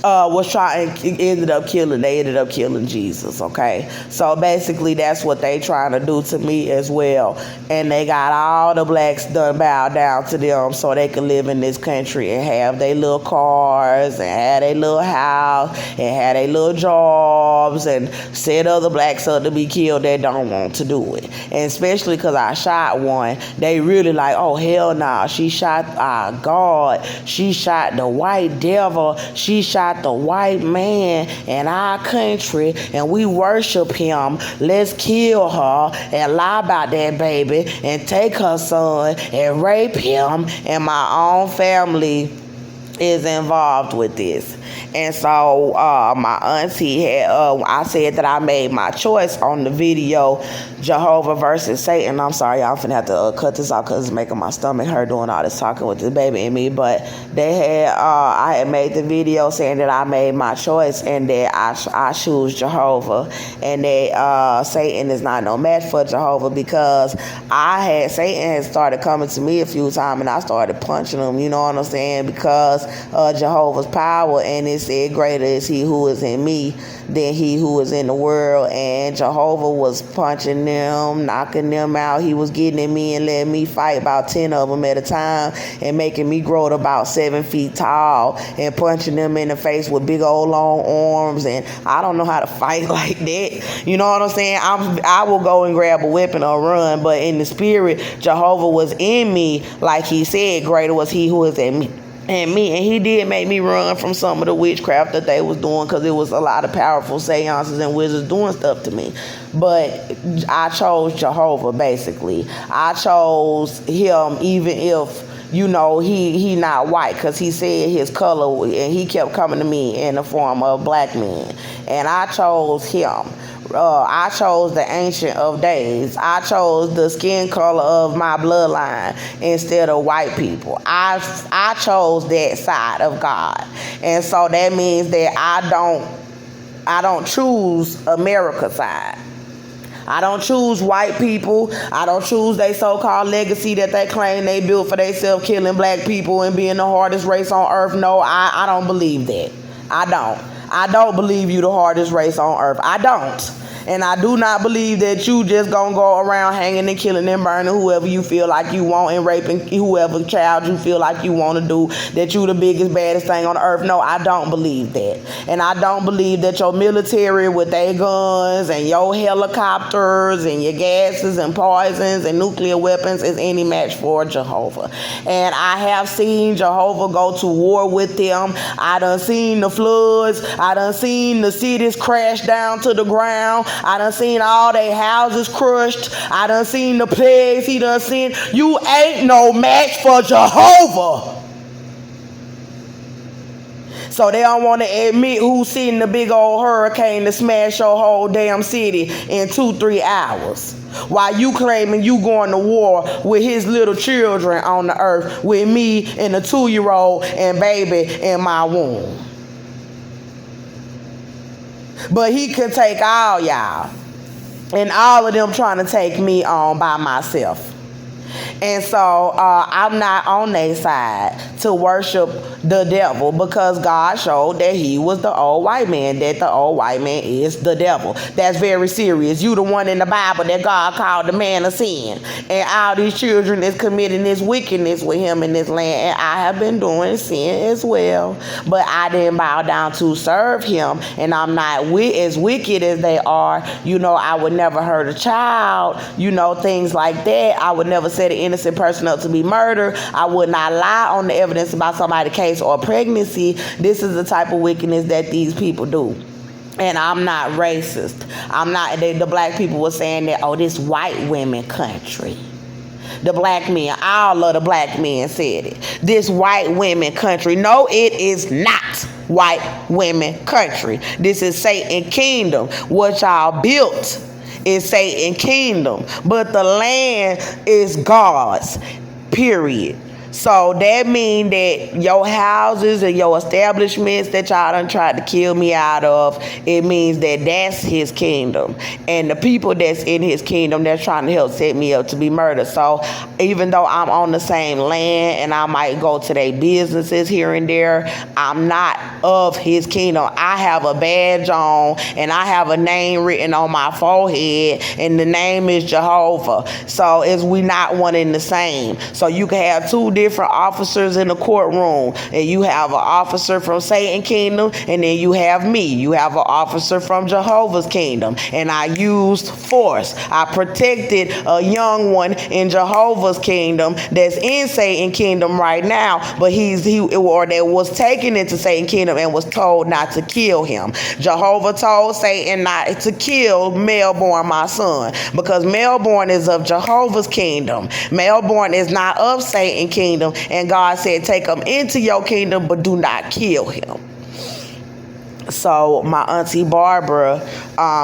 they ended up killing Jesus, okay? So basically that's what they trying to do to me as well. And they got all the blacks done bow down to them so they can live in this country and have their little cars and have their little house and have their little jobs and set other blacks up to be killed that don't want to do it. And especially because I shot one, they really like, oh hell nah, she shot our God, she shot the white devil, she shot the white man in our country and we worship him. Let's kill her and lie about that baby and take her son and rape him, and my own family is involved with this. And so my auntie had, I said that I made my choice on the video, Jehovah versus Satan. I'm sorry, y'all, I'm finna have to cut this out because it's making my stomach hurt doing all this talking with the baby in me. But I had made the video saying that I made my choice and that I choose Jehovah, and that Satan is not no match for Jehovah, because Satan had started coming to me a few times and I started punching him, you know what I'm saying, because Jehovah's power, and it said greater is he who is in me than he who is in the world. And Jehovah was punching them, knocking them out. He was getting at me and letting me fight about 10 of them at a time and making me grow to about 7 feet tall and punching them in the face with big old long arms. And I don't know how to fight like that, you know what I'm saying. I will go and grab a weapon or run, but in the spirit, Jehovah was in me. Like he said, greater was he who is in me and he did make me run from some of the witchcraft that they was doing, because it was a lot of powerful seances and wizards doing stuff to me. But I chose Jehovah. Basically I chose him, even if he not white, because he said his color, and he kept coming to me in the form of black men, and I chose him. I chose the Ancient of Days. I chose the skin color of my bloodline instead of white people. I chose that side of God. And so that means that I don't choose America's side. I don't choose white people. I don't choose their so-called legacy that they claim they built for themselves, killing black people and being the hardest race on earth. No, I don't believe that. I don't believe you the hardest race on earth. I don't. And I do not believe that you just gonna go around hanging and killing and burning whoever you feel like you want and raping whoever child you feel like you want to do, that you the biggest, baddest thing on earth. No, I don't believe that. And I don't believe that your military with their guns and your helicopters and your gases and poisons and nuclear weapons is any match for Jehovah. And I have seen Jehovah go to war with them. I done seen the floods. I done seen the cities crash down to the ground. I done seen all their houses crushed. I done seen the plagues he done seen. You ain't no match for Jehovah. So they don't want to admit who's sending the big old hurricane to smash your whole damn city in 2-3 hours, while you claiming you going to war with his little children on the earth, with me and the 2-year-old and baby in my womb. But he can take all y'all, and all of them trying to take me on by myself. And so I'm not on their side to worship the devil, because God showed that he was the old white man, that the old white man is the devil. That's very serious. You the one in the Bible that God called the man of sin. And all these children is committing this wickedness with him in this land. And I have been doing sin as well. But I didn't bow down to serve him. And I'm not as wicked as they are. I would never hurt a child. Things like that. I would never set an innocent person up to be murdered. I would not lie on the evidence about somebody's case or pregnancy. This is the type of wickedness that these people do. And I'm not racist. I'm not. The black people were saying that, oh, this white women country. The black men, all of the black men said it. This white women country. No, it is not white women country. This is Satan kingdom. What y'all built is Satan kingdom. But the land is God's. Period. So that means that your houses and your establishments that y'all done tried to kill me out of, it means that that's his kingdom. And the people that's in his kingdom, that's trying to help set me up to be murdered. So even though I'm on the same land and I might go to their businesses here and there, I'm not of his kingdom. I have a badge on and I have a name written on my forehead, and the name is Jehovah. So we not one and the same. So you can have two different officers in the courtroom, and you have an officer from Satan kingdom, and then you have me. You have an officer from Jehovah's kingdom, and I used force. I protected a young one in Jehovah's kingdom that's in Satan kingdom right now, but that was taken into Satan kingdom and was told not to kill him. Jehovah told Satan not to kill Melbourne, my son, because Melbourne is of Jehovah's kingdom. Melbourne is not of Satan kingdom. And God said, take him into your kingdom, but do not kill him. So my auntie Barbara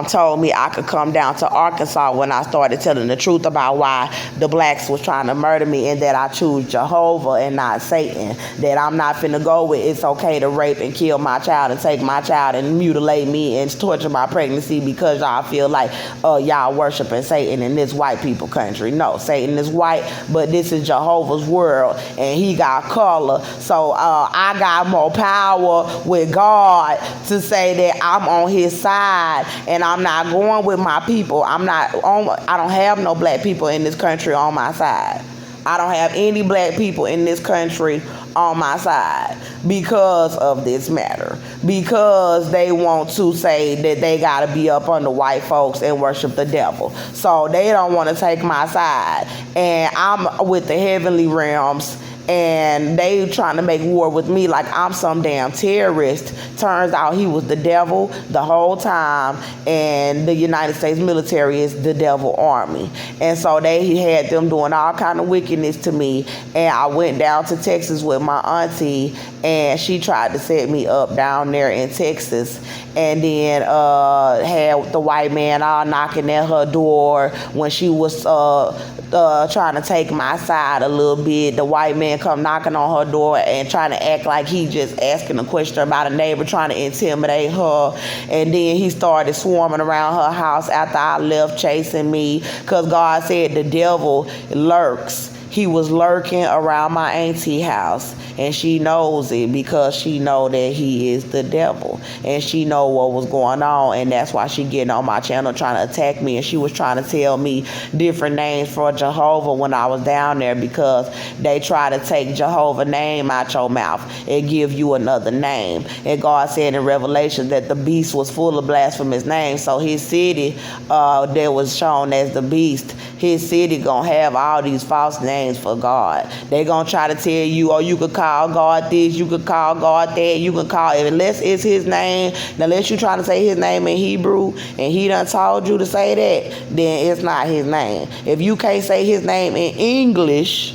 told me I could come down to Arkansas when I started telling the truth about why the blacks was trying to murder me, and that I choose Jehovah and not Satan. That I'm not finna go with it's okay to rape and kill my child and take my child and mutilate me and torture my pregnancy because y'all feel like y'all worshiping Satan in this white people country. No, Satan is white, but this is Jehovah's world, and he got color. So I got more power with God to say that I'm on his side, and I'm not going with my people. I don't have no black people in this country on my side. I don't have any black people in this country on my side because of this matter. Because they want to say that they got to be up under white folks and worship the devil. So they don't want to take my side. And I'm with the heavenly realms, and they trying to make war with me like I'm some damn terrorist. Turns out he was the devil the whole time, and the United States military is the devil army. And so they had them doing all kind of wickedness to me, and I went down to Texas with my auntie, and she tried to set me up down there in Texas, and then had the white man all knocking at her door when she was trying to take my side a little bit. The white man come knocking on her door and trying to act like he just asking a question about a neighbor, trying to intimidate her. And then he started swarming around her house after I left, chasing me, because God said the devil lurks. He was lurking around my auntie house, and she knows it because she know that he is the devil, and she know what was going on, and that's why she getting on my channel trying to attack me. And she was trying to tell me different names for Jehovah when I was down there, because they try to take Jehovah's name out your mouth and give you another name. And God said in Revelation that the beast was full of blasphemous names. So his city that was shown as the beast, his city gonna have all these false names for God. They gonna try to tell you, oh, you could call God this, you could call God that, you can call it, unless it's his name, unless you trying to say his name in Hebrew and he done told you to say that, then it's not his name. If you can't say his name in English,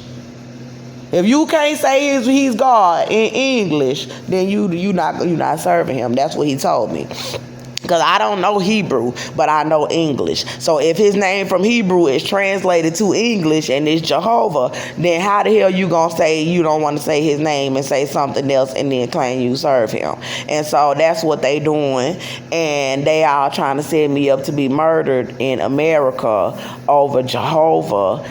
if you can't say he's God in English, then you not serving him. That's what he told me. because I don't know Hebrew, but I know English. So if his name from Hebrew is translated to English and it's Jehovah, then how the hell you gonna say you don't want to say his name and say something else and then claim you serve him? And so that's what they doing, and they are trying to set me up to be murdered in America over Jehovah,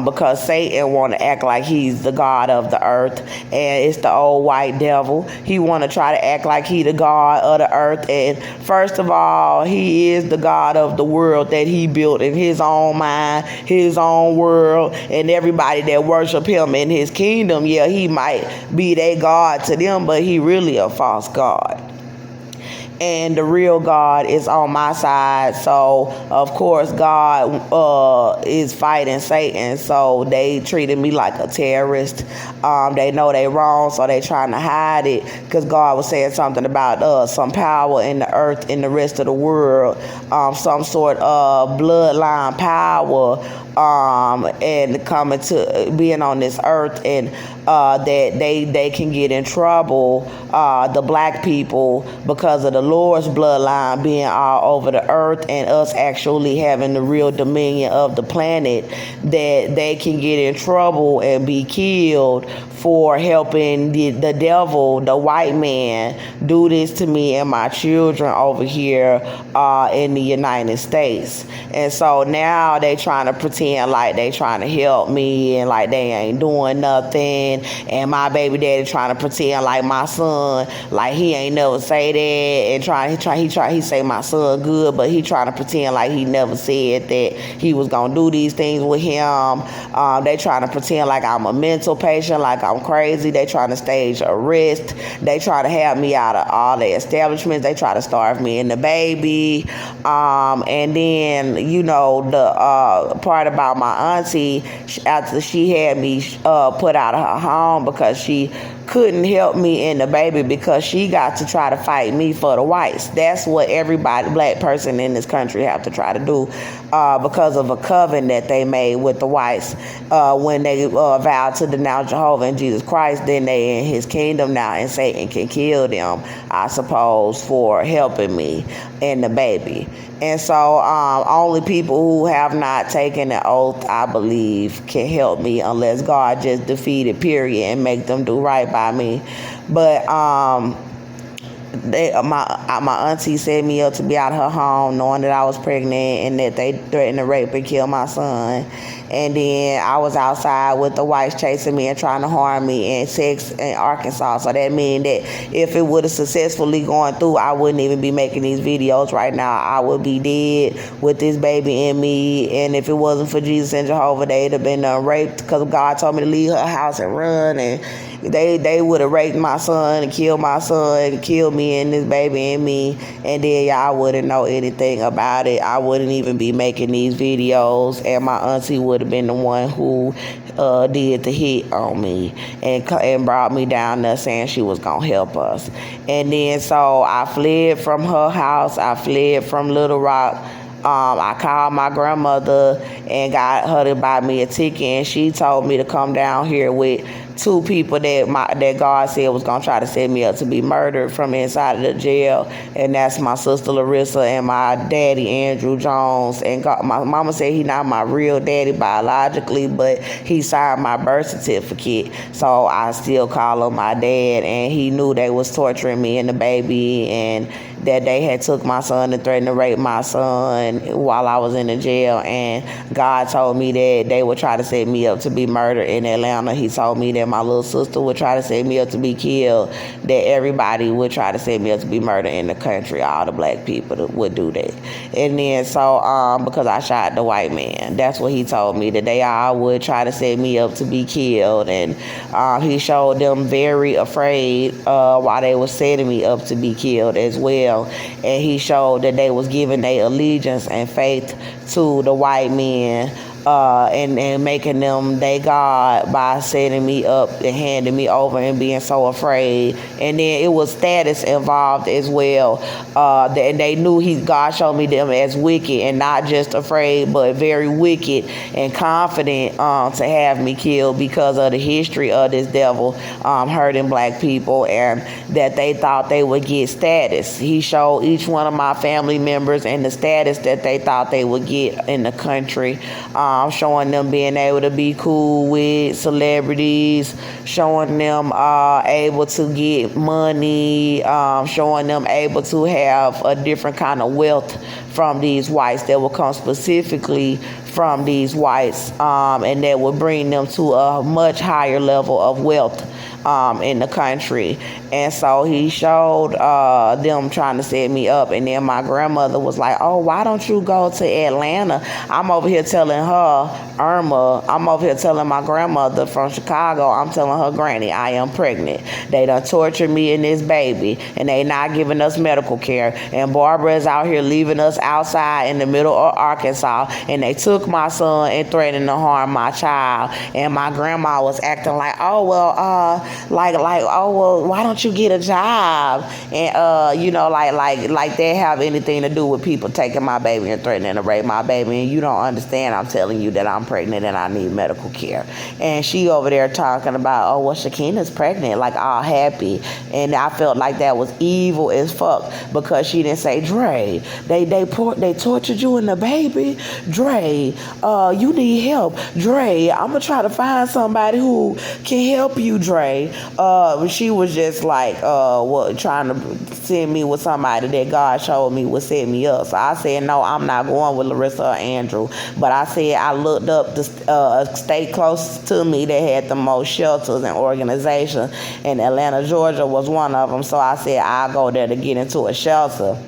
because Satan want to act like he's the God of the earth, and it's the old white devil. He want to try to act like he the God of the earth, and first of all, he is the God of the world that he built in his own mind, his own world, and everybody that worship him in his kingdom. Yeah, he might be their God to them, but he really a false God. And the real God is on my side. So of course God is fighting Satan, so they treated me like a terrorist. They know they wrong, so they trying to hide it, because God was saying something about some power in the earth, in the rest of the world, some sort of bloodline power, and coming to being on this earth, and that they can get in trouble, the black people, because of the Lord's bloodline being all over the earth, and us actually having the real dominion of the planet, that they can get in trouble and be killed for helping the devil, the white man, do this to me and my children over here in the United States. And so now they trying to pretend like they trying to help me and like they ain't doing nothing, and my baby daddy trying to pretend like my son, like he ain't never say that, and he say my son good, but he trying to pretend like he never said that he was gonna do these things with him. They trying to pretend like I'm a mental patient, like I'm crazy. They trying to stage arrest. They try to have me out of all the establishments. They try to starve me and the baby. And then, you know, the part about my auntie, after she had me put out of her home because she couldn't help me and the baby, because she got to try to fight me for the whites. That's what everybody, black person in this country, have to try to do, because of a covenant that they made with the whites when they vowed to denounce Jehovah and Jesus Christ. Then they in his kingdom now, and Satan can kill them, I suppose, for helping me and the baby. And so only people who have not taken an oath, I believe, can help me, unless God just defeated, period, and make them do right by me. But my auntie set me up to be out of her home, knowing that I was pregnant and that they threatened to rape and kill my son. And then I was outside with the whites chasing me and trying to harm me in sex in Arkansas. So that means that if it would have successfully gone through, I wouldn't even be making these videos right now. I would be dead with this baby in me. And if it wasn't for Jesus and Jehovah, they'd have been raped, because God told me to leave her house and run. And they would have raped my son and killed my son and killed me and this baby and me, and then y'all wouldn't know anything about it. I wouldn't even be making these videos, and my auntie would have been the one who did the hit on me and brought me down there saying she was gonna help us. And then so I fled from her house. I fled from Little Rock. I called my grandmother and got her to buy me a ticket, and she told me to come down here with two people that God said was gonna try to set me up to be murdered from inside of the jail, and that's my sister Larissa and my daddy Andrew Jones. And my mama said he not my real daddy biologically, but he signed my birth certificate, so I still call him my dad. And he knew they was torturing me and the baby, and that they had took my son and threatened to rape my son while I was in the jail. And God told me that they would try to set me up to be murdered in Atlanta. He told me that my little sister would try to set me up to be killed, that everybody would try to set me up to be murdered in the country. All the black people would do that. And then so because I shot the white man, that's what he told me, that they all would try to set me up to be killed. And he showed them very afraid while they were setting me up to be killed as well. And he showed that they was giving their allegiance and faith to the white men and making them they God by setting me up and handing me over and being so afraid. And then it was status involved as well. And they knew God showed me them as wicked and not just afraid, but very wicked and confident to have me killed because of the history of this devil hurting black people, and that they thought they would get status. He showed each one of my family members and the status that they thought they would get in the country, showing them being able to be cool with celebrities, showing them able to get money, showing them able to have a different kind of wealth from these whites that will come specifically from these whites, and that would bring them to a much higher level of wealth in the country. And so he showed them trying to set me up. And then my grandmother was like, oh, why don't you go to Atlanta? I'm over here telling her, Irma, I'm over here telling my grandmother from Chicago, I'm telling her granny, I am pregnant. They done tortured me and this baby, and they not giving us medical care. And Barbara is out here leaving us outside in the middle of Arkansas, and they took my son and threatened to harm my child. And my grandma was acting like, oh, well, oh, well, why don't you get a job? And like they have anything to do with people taking my baby and threatening to rape my baby. And you don't understand, I'm telling you that I'm pregnant and I need medical care. And she over there talking about, oh, well, Shakina's pregnant, like all happy. And I felt like that was evil as fuck, because she didn't say, Dre, they tortured you and the baby. Dre, you need help. Dre, I'm gonna try to find somebody who can help you, Dre. She was just like trying to send me with somebody that God showed me would set me up. So I said, no, I'm not going with Larissa or Andrew. But I said I looked up the state closest to me that had the most shelters and organizations, and Atlanta, Georgia was one of them. So I said I'll go there to get into a shelter.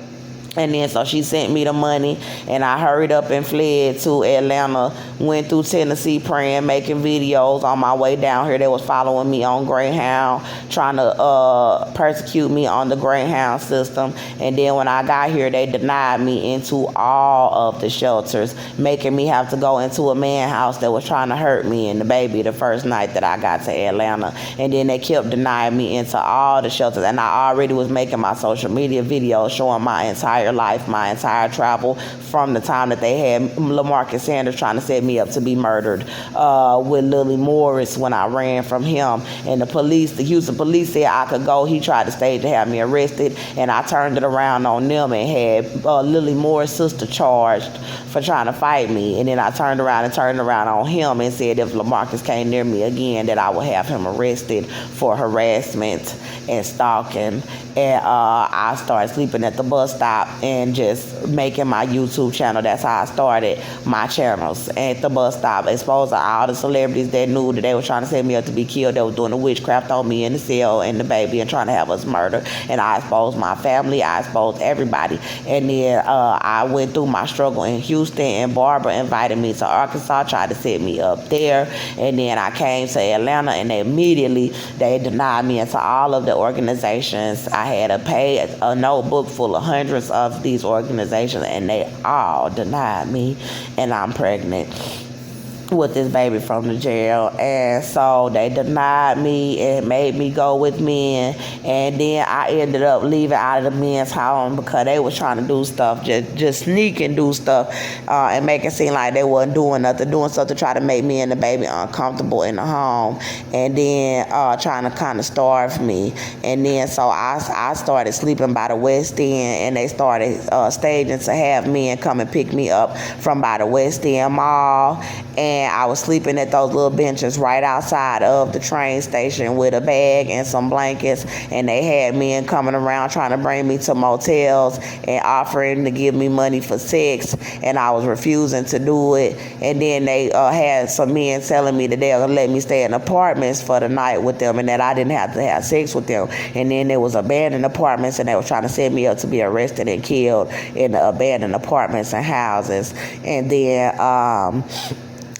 And then so she sent me the money, and I hurried up and fled to Atlanta, went through Tennessee praying, making videos on my way down here. They was following me on Greyhound, trying to persecute me on the Greyhound system. And then when I got here, they denied me into all of the shelters, making me have to go into a man house that was trying to hurt me and the baby the first night that I got to Atlanta. And then they kept denying me into all the shelters. And I already was making my social media videos showing my entire life, my entire travel, from the time that they had LaMarcus Sanders trying to set me up to be murdered with Lily Morris when I ran from him. And the Houston police said I could go. He tried to stage to have me arrested, and I turned it around on them and had Lily Morris' sister charged for trying to fight me. And then I turned around on him and said if LaMarcus came near me again, that I would have him arrested for harassment and stalking. And I started sleeping at the bus stop and just making my YouTube channel. That's how I started my channels, at the bus stop, exposing all the celebrities that knew that they were trying to set me up to be killed. They were doing the witchcraft on me and the cell and the baby and trying to have us murdered. And I exposed my family. I exposed everybody. And then I went through my struggle in Houston, and Barbara invited me to Arkansas, tried to set me up there. And then I came to Atlanta, and they denied me into all of the organizations. I had to pay a notebook full of hundreds of these organizations, and they all denied me, and I'm pregnant with this baby from the jail. And so they denied me and made me go with men. And then I ended up leaving out of the men's home because they was trying to do stuff, just sneak and do stuff, and make it seem like they wasn't doing nothing, doing stuff to try to make me and the baby uncomfortable in the home. And then trying to kind of starve me. And then so I started sleeping by the West End, and they started staging to have men come and pick me up from by the West End Mall. And I was sleeping at those little benches right outside of the train station with a bag and some blankets. And they had men coming around trying to bring me to motels and offering to give me money for sex. And I was refusing to do it. And then they had some men telling me that they were going to let me stay in apartments for the night with them, and that I didn't have to have sex with them. And then there was abandoned apartments, and they were trying to set me up to be arrested and killed in the abandoned apartments and houses. And then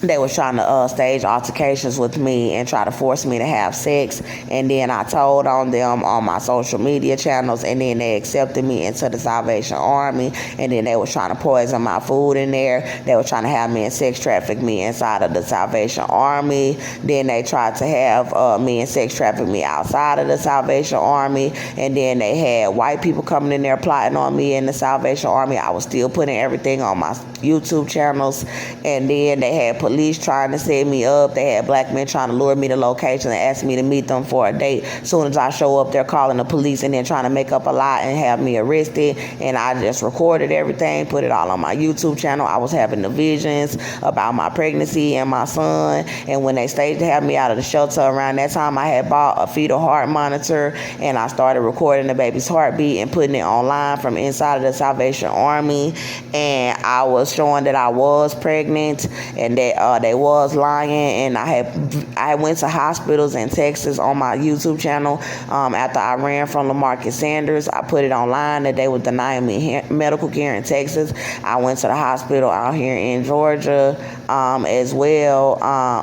they was trying to stage altercations with me and try to force me to have sex. And then I told on them on my social media channels, and then they accepted me into the Salvation Army. And then they was trying to poison my food in there. They were trying to have me and sex traffic me inside of the Salvation Army. Then they tried to have me and sex traffic me outside of the Salvation Army. And then they had white people coming in there plotting on me in the Salvation Army. I was still putting everything on my YouTube channels. And then they had police trying to set me up. They had black men trying to lure me to location and ask me to meet them for a date. As soon as I show up, they're calling the police and then trying to make up a lie and have me arrested. And I just recorded everything, put it all on my YouTube channel. I was having the visions about my pregnancy and my son. And when they staged to have me out of the shelter around that time, I had bought a fetal heart monitor, and I started recording the baby's heartbeat and putting it online from inside of the Salvation Army. And I was showing that I was pregnant and that they was lying. And I went to hospitals in Texas on my YouTube channel after I ran from LaMarcus Sanders. I put it online that they were denying me medical care in Texas. I went to the hospital out here in Georgia as well.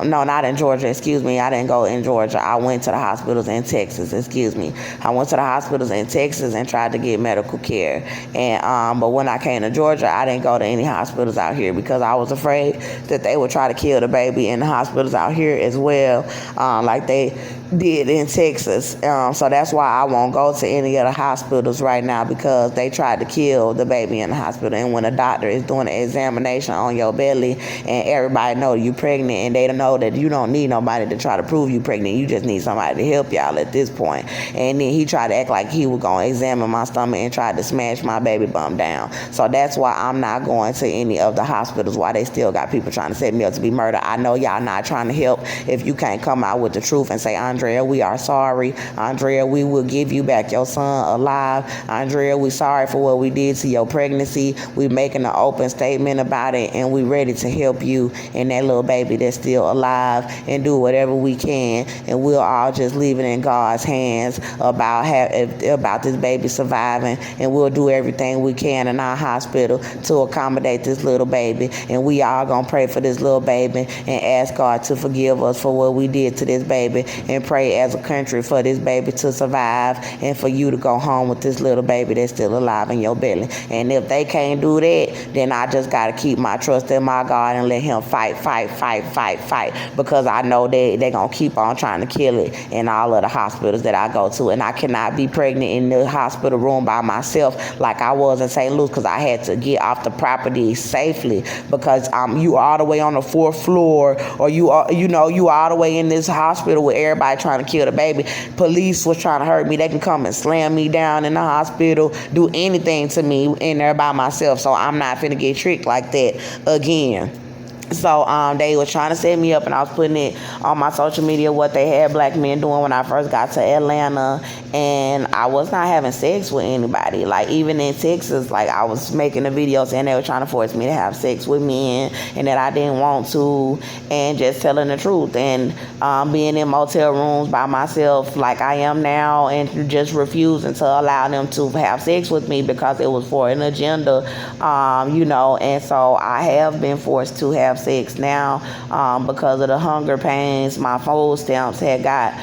No, not in Georgia, excuse me. I didn't go in Georgia. I went to the hospitals in Texas, excuse me. I went to the hospitals in Texas and tried to get medical care. And but when I came to Georgia, I didn't go to any hospitals out here because I was afraid that they would try to kill the baby in the hospitals out here as well, like they did in Texas. So that's why I won't go to any of the hospitals right now, because they tried to kill the baby in the hospital. And when a doctor is doing an examination on your belly and everybody know you pregnant, and they don't know that you don't need nobody to try to prove you pregnant, you just need somebody to help y'all at this point. And then he tried to act like he was going to examine my stomach and tried to smash my baby bump down. So that's why I'm not going to any of the hospitals, why they still got people trying to set me up to be murdered. I know y'all not trying to help if you can't come out with the truth and say, Andrea, we are sorry. Andrea, we will give you back your son alive. Andrea, we sorry for what we did to your pregnancy. We making an open statement about it, and we ready to help you and that little baby that's still alive, and do whatever we can. And we'll all just leave it in God's hands about this baby surviving, and we'll do everything we can in our hospital to accommodate this little baby. And we all gonna pray for this little baby and ask God to forgive us for what we did to this baby, and pray as a country for this baby to survive and for you to go home with this little baby that's still alive in your belly. And if they can't do that, then I just gotta keep my trust in my God and let him fight, because I know they're gonna keep on trying to kill it in all of the hospitals that I go to. And I cannot be pregnant in the hospital room by myself like I was in St. Louis, because I had to get off the property safely, because you all the way on the fourth floor, or you all the way in this hospital with everybody trying to kill the baby. Police was trying to hurt me. They can come and slam me down in the hospital, do anything to me in there by myself. So I'm not finna get tricked like that again. So they were trying to set me up, and I was putting it on my social media what they had black men doing when I first got to Atlanta. And I was not having sex with anybody. Like, even in Texas, like, I was making the videos and they were trying to force me to have sex with men, and that I didn't want to, and just telling the truth, and being in motel rooms by myself like I am now, and just refusing to allow them to have sex with me because it was for an agenda, and so I have been forced to have sex now because of the hunger pains. My food stamps had got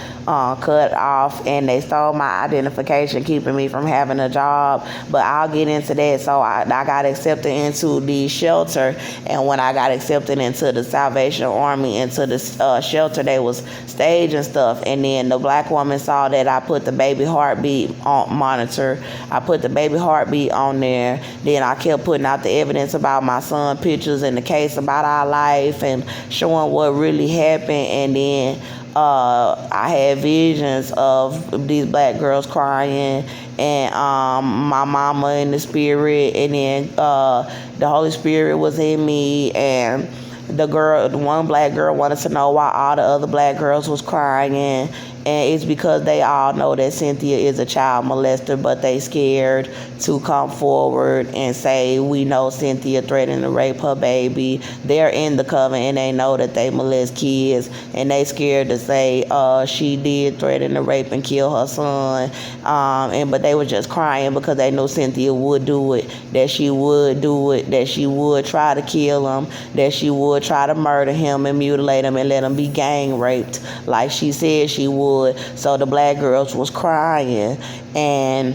cut off, and they stole my identification, keeping me from having a job. But I'll get into that. So I got accepted into the shelter, and when I got accepted into the Salvation Army, into the shelter, they was staging stuff. And then the black woman saw that I put the baby heartbeat on monitor. I put the baby heartbeat on there. Then I kept putting out the evidence about my son, pictures in the case about our life, and showing what really happened. And then I had visions of these black girls crying, and my mama in the spirit, and then the Holy Spirit was in me, and the one black girl wanted to know why all the other black girls was crying, And it's because they all know that Cynthia is a child molester, but they scared to come forward and say, we know Cynthia threatened to rape her baby. They're in the coven and they know that they molest kids, and they scared to say she did threaten to rape and kill her son. But they were just crying because they knew Cynthia would do it, that she would do it, that she would try to kill him, that she would try to murder him and mutilate him and let him be gang raped like she said she would. So the black girls was crying, and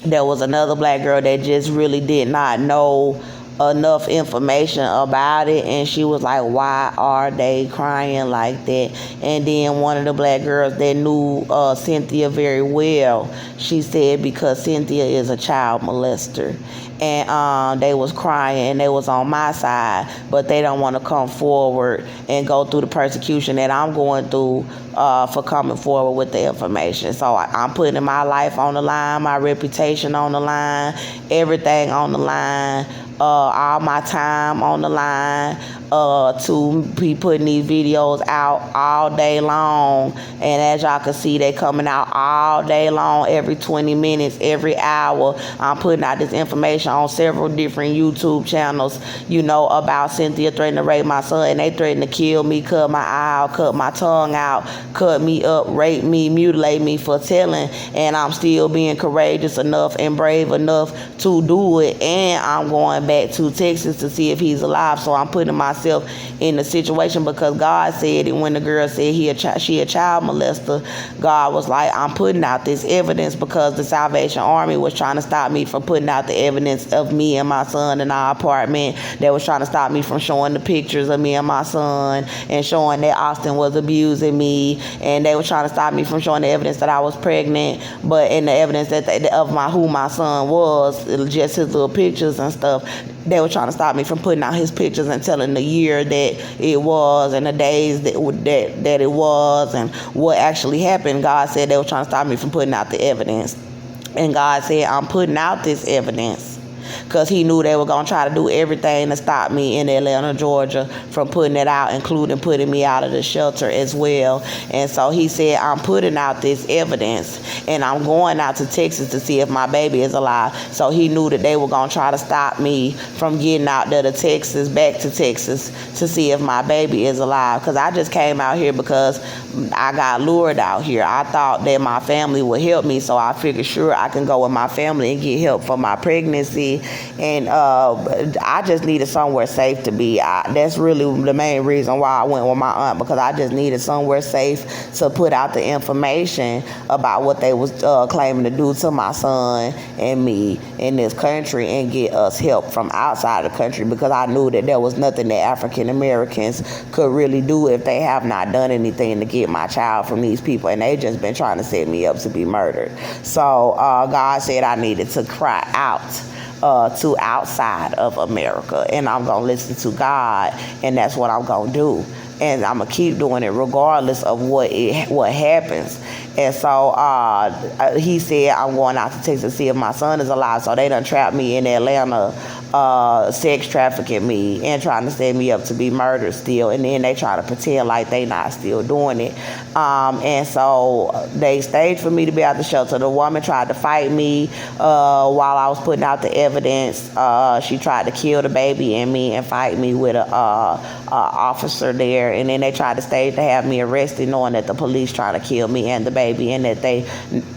there was another black girl that just really did not know enough information about it, and she was like, why are they crying like that? And then one of the black girls that knew Cynthia very well, she said because Cynthia is a child molester. And they was crying and they was on my side, but they don't want to come forward and go through the persecution that I'm going through for coming forward with the information. So I'm putting my life on the line, my reputation on the line, everything on the line, all my time on the line, to be putting these videos out all day long. And as y'all can see, they coming out all day long, every 20 minutes, every hour. I'm putting out this information on several different YouTube channels, about Cynthia threatening to rape my son, and they threatened to kill me, cut my eye out, cut my tongue out, cut me up, rape me, mutilate me for telling. And I'm still being courageous enough and brave enough to do it. And I'm going back to Texas to see if he's alive. So I'm putting myself in the situation, because God said it when the girl said she a child molester. God was like, I'm putting out this evidence because the Salvation Army was trying to stop me from putting out the evidence of me and my son in our apartment. They was trying to stop me from showing the pictures of me and my son and showing that Austin was abusing me, and they were trying to stop me from showing the evidence that I was pregnant, but in the evidence of who my son was, just his little pictures and stuff. They were trying to stop me from putting out his pictures and telling the year that it was and the days that it was and what actually happened. God said they were trying to stop me from putting out the evidence. And God said, I'm putting out this evidence, because he knew they were going to try to do everything to stop me in Atlanta, Georgia from putting it out, including putting me out of the shelter as well. And so he said, I'm putting out this evidence, and I'm going out to Texas to see if my baby is alive. So he knew that they were going to try to stop me from getting out there to back to Texas to see if my baby is alive, because I just came out here because I got lured out here. I thought that my family would help me, so I figured sure I can go with my family and get help for my pregnancy. And I just needed somewhere safe to be. That's really the main reason why I went with my aunt, because I just needed somewhere safe to put out the information about what they was claiming to do to my son and me in this country, and get us help from outside the country, because I knew that there was nothing that African Americans could really do if they have not done anything to get my child from these people, and they just been trying to set me up to be murdered. So God said I needed to cry out to outside of America, and I'm gonna listen to God, and that's what I'm gonna do, and I'm gonna keep doing it regardless of what happens. And so he said, I'm going out to Texas to see if my son is alive. So they done trapped me in Atlanta, sex trafficking me and trying to set me up to be murdered still. And then they try to pretend like they not still doing it. And so they staged for me to be out the shelter. The woman tried to fight me while I was putting out the evidence. She tried to kill the baby and me and fight me with a officer there. And then they tried to stage to have me arrested, knowing that the police trying to kill me and the baby, and that they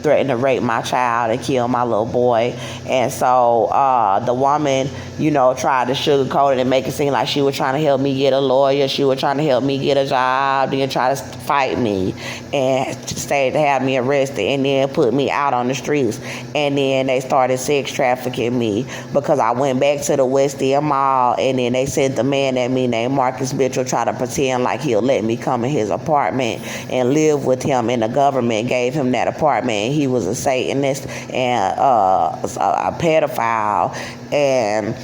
threatened to rape my child and kill my little boy. And so the woman, tried to sugarcoat it and make it seem like she was trying to help me get a lawyer. She was trying to help me get a job, then try to fight me and stay to have me arrested, and then put me out on the streets. And then they started sex trafficking me because I went back to the West End Mall, and then they sent the man at me named Marcus Mitchell, try to pretend like he'll let me come in his apartment and live with him, and the government gave him that apartment, and he was a Satanist and a pedophile. And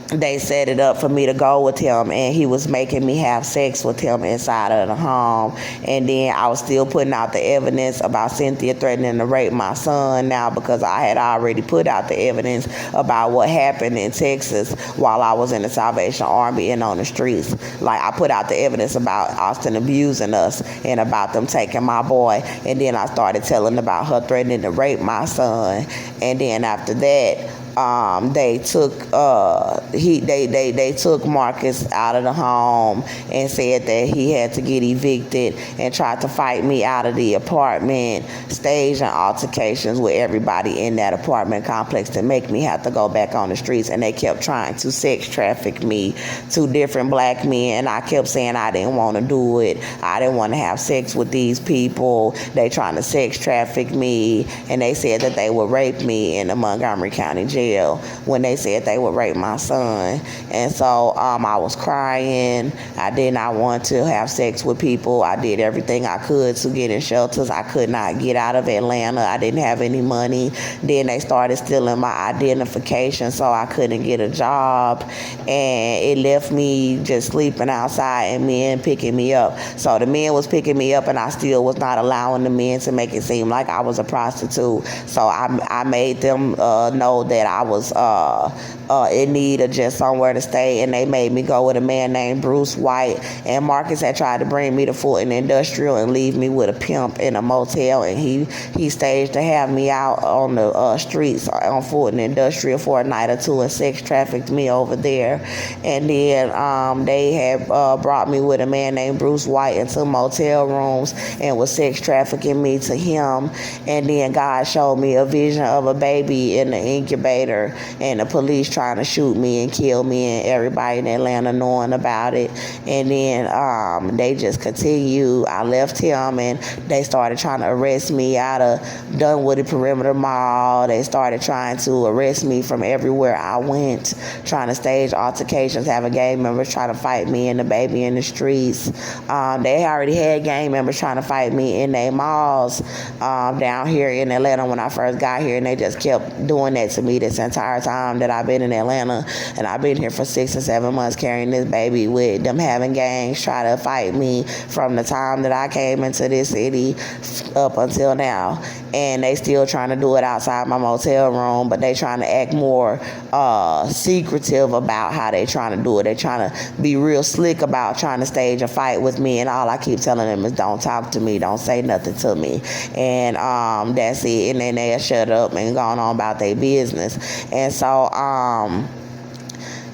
they set it up for me to go with him, and he was making me have sex with him inside of the home. And then I was still putting out the evidence about Cynthia threatening to rape my son now, because I had already put out the evidence about what happened in Texas while I was in the Salvation Army and on the streets. Like, I put out the evidence about Austin abusing us and about them taking my boy, and then I started telling about her threatening to rape my son. And then after that, they took Marcus out of the home and said that he had to get evicted, and tried to fight me out of the apartment, staging altercations with everybody in that apartment complex to make me have to go back on the streets. And they kept trying to sex traffic me to different black men, and I kept saying I didn't want to do it. I didn't want to have sex with these people. They trying to sex traffic me, and they said that they would rape me in the Montgomery County jail when they said they would rape my son. And so I was crying. I did not want to have sex with people. I did everything I could to get in shelters. I could not get out of Atlanta. I didn't have any money. Then they started stealing my identification, so I couldn't get a job, and it left me just sleeping outside and men picking me up. So the men was picking me up, and I still was not allowing the men to make it seem like I was a prostitute. So I made them know that I was in need of just somewhere to stay, and they made me go with a man named Bruce White. And Marcus had tried to bring me to Fulton Industrial and leave me with a pimp in a motel, and he staged to have me out on the streets on Fulton Industrial for a night or two and sex trafficked me over there. And then they had brought me with a man named Bruce White into motel rooms and was sex trafficking me to him. And then God showed me a vision of a baby in the incubator, and the police trying to shoot me and kill me, and everybody in Atlanta knowing about it. And then they just continued. I left him, and they started trying to arrest me out of Dunwoody Perimeter Mall. They started trying to arrest me from everywhere I went, trying to stage altercations, having gang members trying to fight me and the baby in the streets. They already had gang members trying to fight me in their malls down here in Atlanta when I first got here, and they just kept doing that to me this entire time that I've been in Atlanta. And I've been here for 6 or 7 months carrying this baby, with them having gangs try to fight me from the time that I came into this city up until now. And they still trying to do it outside my motel room, but they trying to act more secretive about how they trying to do it. They trying to be real slick about trying to stage a fight with me, and all I keep telling them is don't talk to me, don't say nothing to me, and that's it. And then they'll shut up and gone on about their business. And so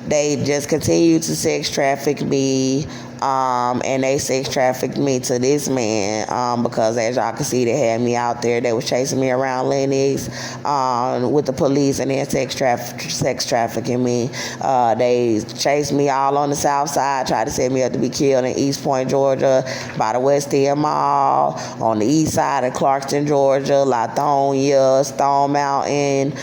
they just continue to sex traffic me. And they sex trafficked me to this man because, as y'all can see, they had me out there. They was chasing me around Lennox with the police, and then sex trafficking me. They chased me all on the south side, tried to set me up to be killed in East Point, Georgia, by the West End Mall, on the east side of Clarkston, Georgia, Lithonia, Stone Mountain,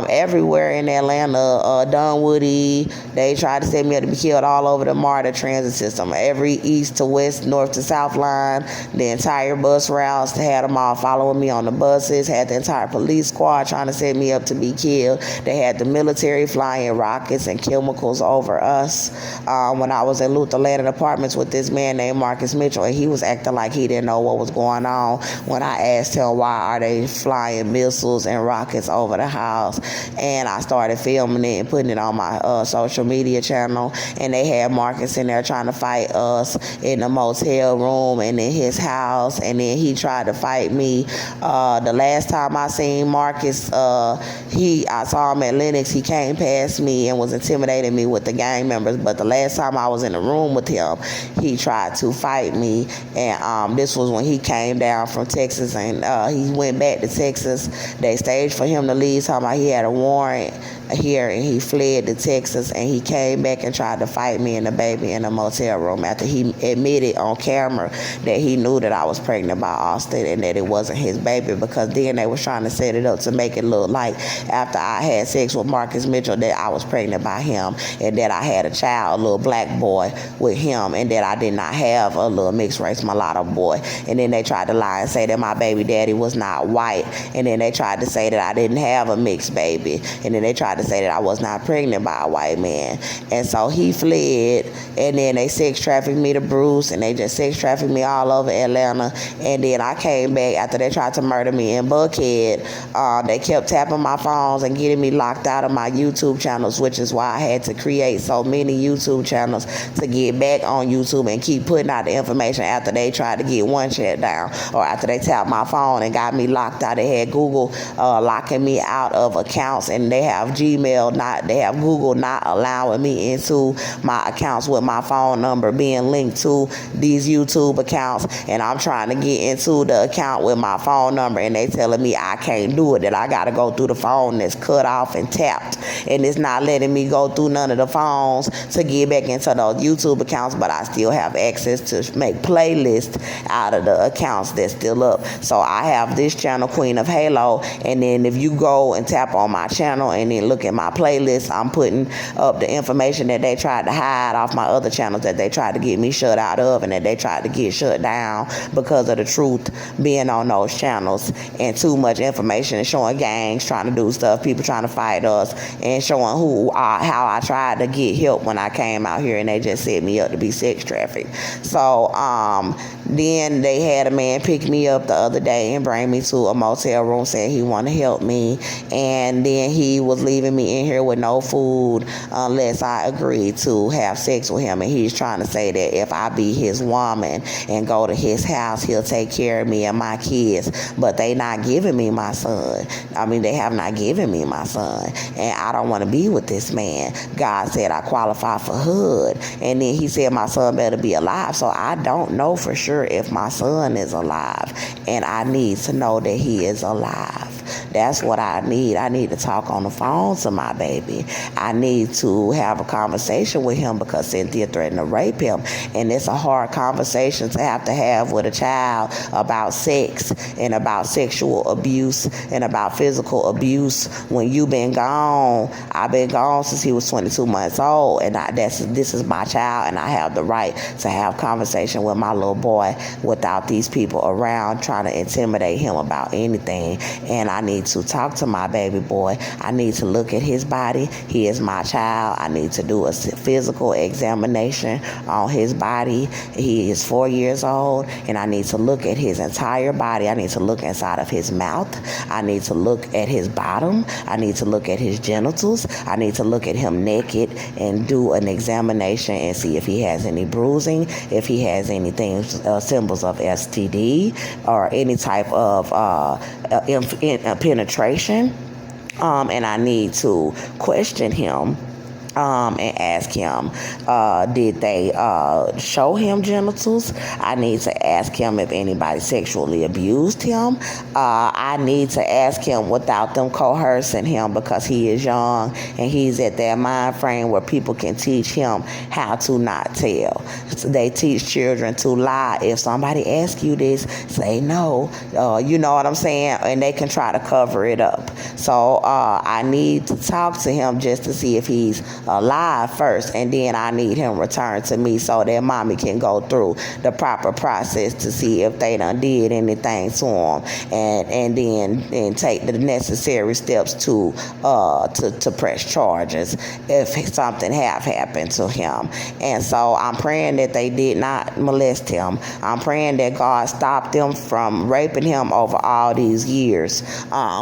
everywhere in Atlanta, Dunwoody. They tried to set me up to be killed all over the MARTA transit system. Every east to west, north to south line, the entire bus routes, they had them all following me on the buses, had the entire police squad trying to set me up to be killed. They had the military flying rockets and chemicals over us. When I was in Luther Landing Apartments with this man named Marcus Mitchell, and he was acting like he didn't know what was going on when I asked him why are they flying missiles and rockets over the house. And I started filming it and putting it on my social media channel, and they had Marcus in there trying to fight us in the motel room and in his house, and then he tried to fight me. The last time I seen Marcus, I saw him at Lennox. He came past me and was intimidating me with the gang members, but the last time I was in the room with him, he tried to fight me. And this was when he came down from Texas, and he went back to Texas. They staged for him to leave, talking about he had a warrant here, and he fled to Texas, and he came back and tried to fight me and the baby in the motel room after he admitted on camera that he knew that I was pregnant by Austin and that it wasn't his baby, because then they was trying to set it up to make it look like after I had sex with Marcus Mitchell that I was pregnant by him, and that I had a child, a little black boy, with him, and that I did not have a little mixed race mulatto boy. And then they tried to lie and say that my baby daddy was not white, and then they tried to say that I didn't have a mixed baby, and then they tried tried to say that I was not pregnant by a white man. And so he fled, and then they sex trafficked me to Bruce, and they just sex trafficked me all over Atlanta. And then I came back after they tried to murder me in Buckhead. They kept tapping my phones and getting me locked out of my YouTube channels, which is why I had to create so many YouTube channels to get back on YouTube and keep putting out the information after they tried to get one shut down, or after they tapped my phone and got me locked out. They had Google locking me out of accounts, and they have Google not allowing me into my accounts with my phone number being linked to these YouTube accounts. And I'm trying to get into the account with my phone number, and they telling me I can't do it, that I got to go through the phone that's cut off and tapped, and it's not letting me go through none of the phones to get back into those YouTube accounts. But I still have access to make playlists out of the accounts that's still up. So I have this channel, Queen of Halo, and then if you go and tap on my channel and then look at my playlist, I'm putting up the information that they tried to hide off my other channels, that they tried to get me shut out of, and that they tried to get shut down because of the truth being on those channels, and too much information and showing gangs trying to do stuff, people trying to fight us, and showing how I tried to get help when I came out here, and they just set me up to be sex trafficked. So then they had a man pick me up the other day and bring me to a motel room saying he wanted to help me, and then he was leaving me in here with no food unless I agreed to have sex with him. And he's trying to say that if I be his woman and go to his house, he'll take care of me and my kids. But they not giving me my son. I mean, they have not given me my son, and I don't want to be with this man. God said I qualify for HUD, and then he said my son better be alive. So I don't know for sure if my son is alive, and I need to know that he is alive. That's what I need. I need to talk on the phone to my baby. I need to have a conversation with him because Cynthia threatened to rape him. And it's a hard conversation to have with a child about sex and about sexual abuse and about physical abuse when you've been gone. I've been gone since he was 22 months old, and this is my child, and I have the right to have conversation with my little boy without these people around trying to intimidate him about anything. And I need to talk to my baby boy. I need to look at his body. He is my child. I need to do a physical examination on his body. He is 4 years old, and I need to look at his entire body. I need to look inside of his mouth. I need to look at his bottom. I need to look at his genitals. I need to look at him naked and do an examination and see if he has any bruising, if he has anything, symbols of STD or any type of penetration. And I need to question him and ask him, did they show him genitals? I need to ask him if anybody sexually abused him. I need to ask him without them coercing him, because he is young and he's at that mind frame where people can teach him how to not tell. So they teach children to lie. If somebody asks you this, say no. You know what I'm saying? And they can try to cover it up. So I need to talk to him just to see if he's alive first, and then I need him returned to me so that mommy can go through the proper process to see if they done did anything to him, and then take the necessary steps to press charges if something have happened to him. And so I'm praying that they did not molest him. I'm praying that God stopped them from raping him over all these years,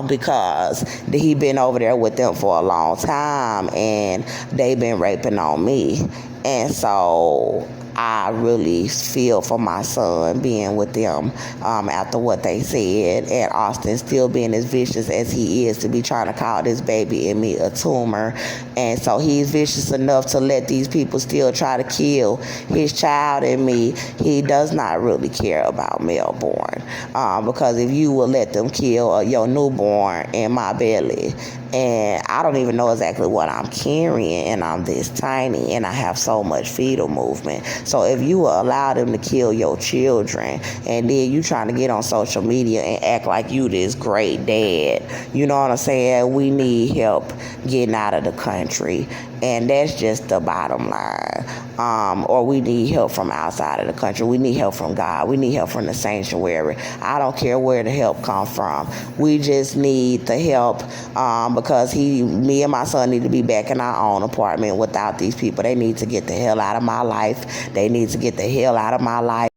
because he been over there with them for a long time, and they've been raping on me. And so I really feel for my son being with them after what they said, and Austin still being as vicious as he is to be trying to call this baby in me a tumor. And so he's vicious enough to let these people still try to kill his child in me. He does not really care about male-born, because if you will let them kill your newborn in my belly, and I don't even know exactly what I'm carrying, and I'm this tiny, and I have so much fetal movement. So if you will allow them to kill your children, and then you trying to get on social media and act like you this great dad, you know what I'm saying? We need help getting out of the country. And that's just the bottom line. Or we need help from outside of the country. We need help from God. We need help from the sanctuary. I don't care where the help comes from. We just need the help because me and my son need to be back in our own apartment without these people. They need to get the hell out of my life. They need to get the hell out of my life.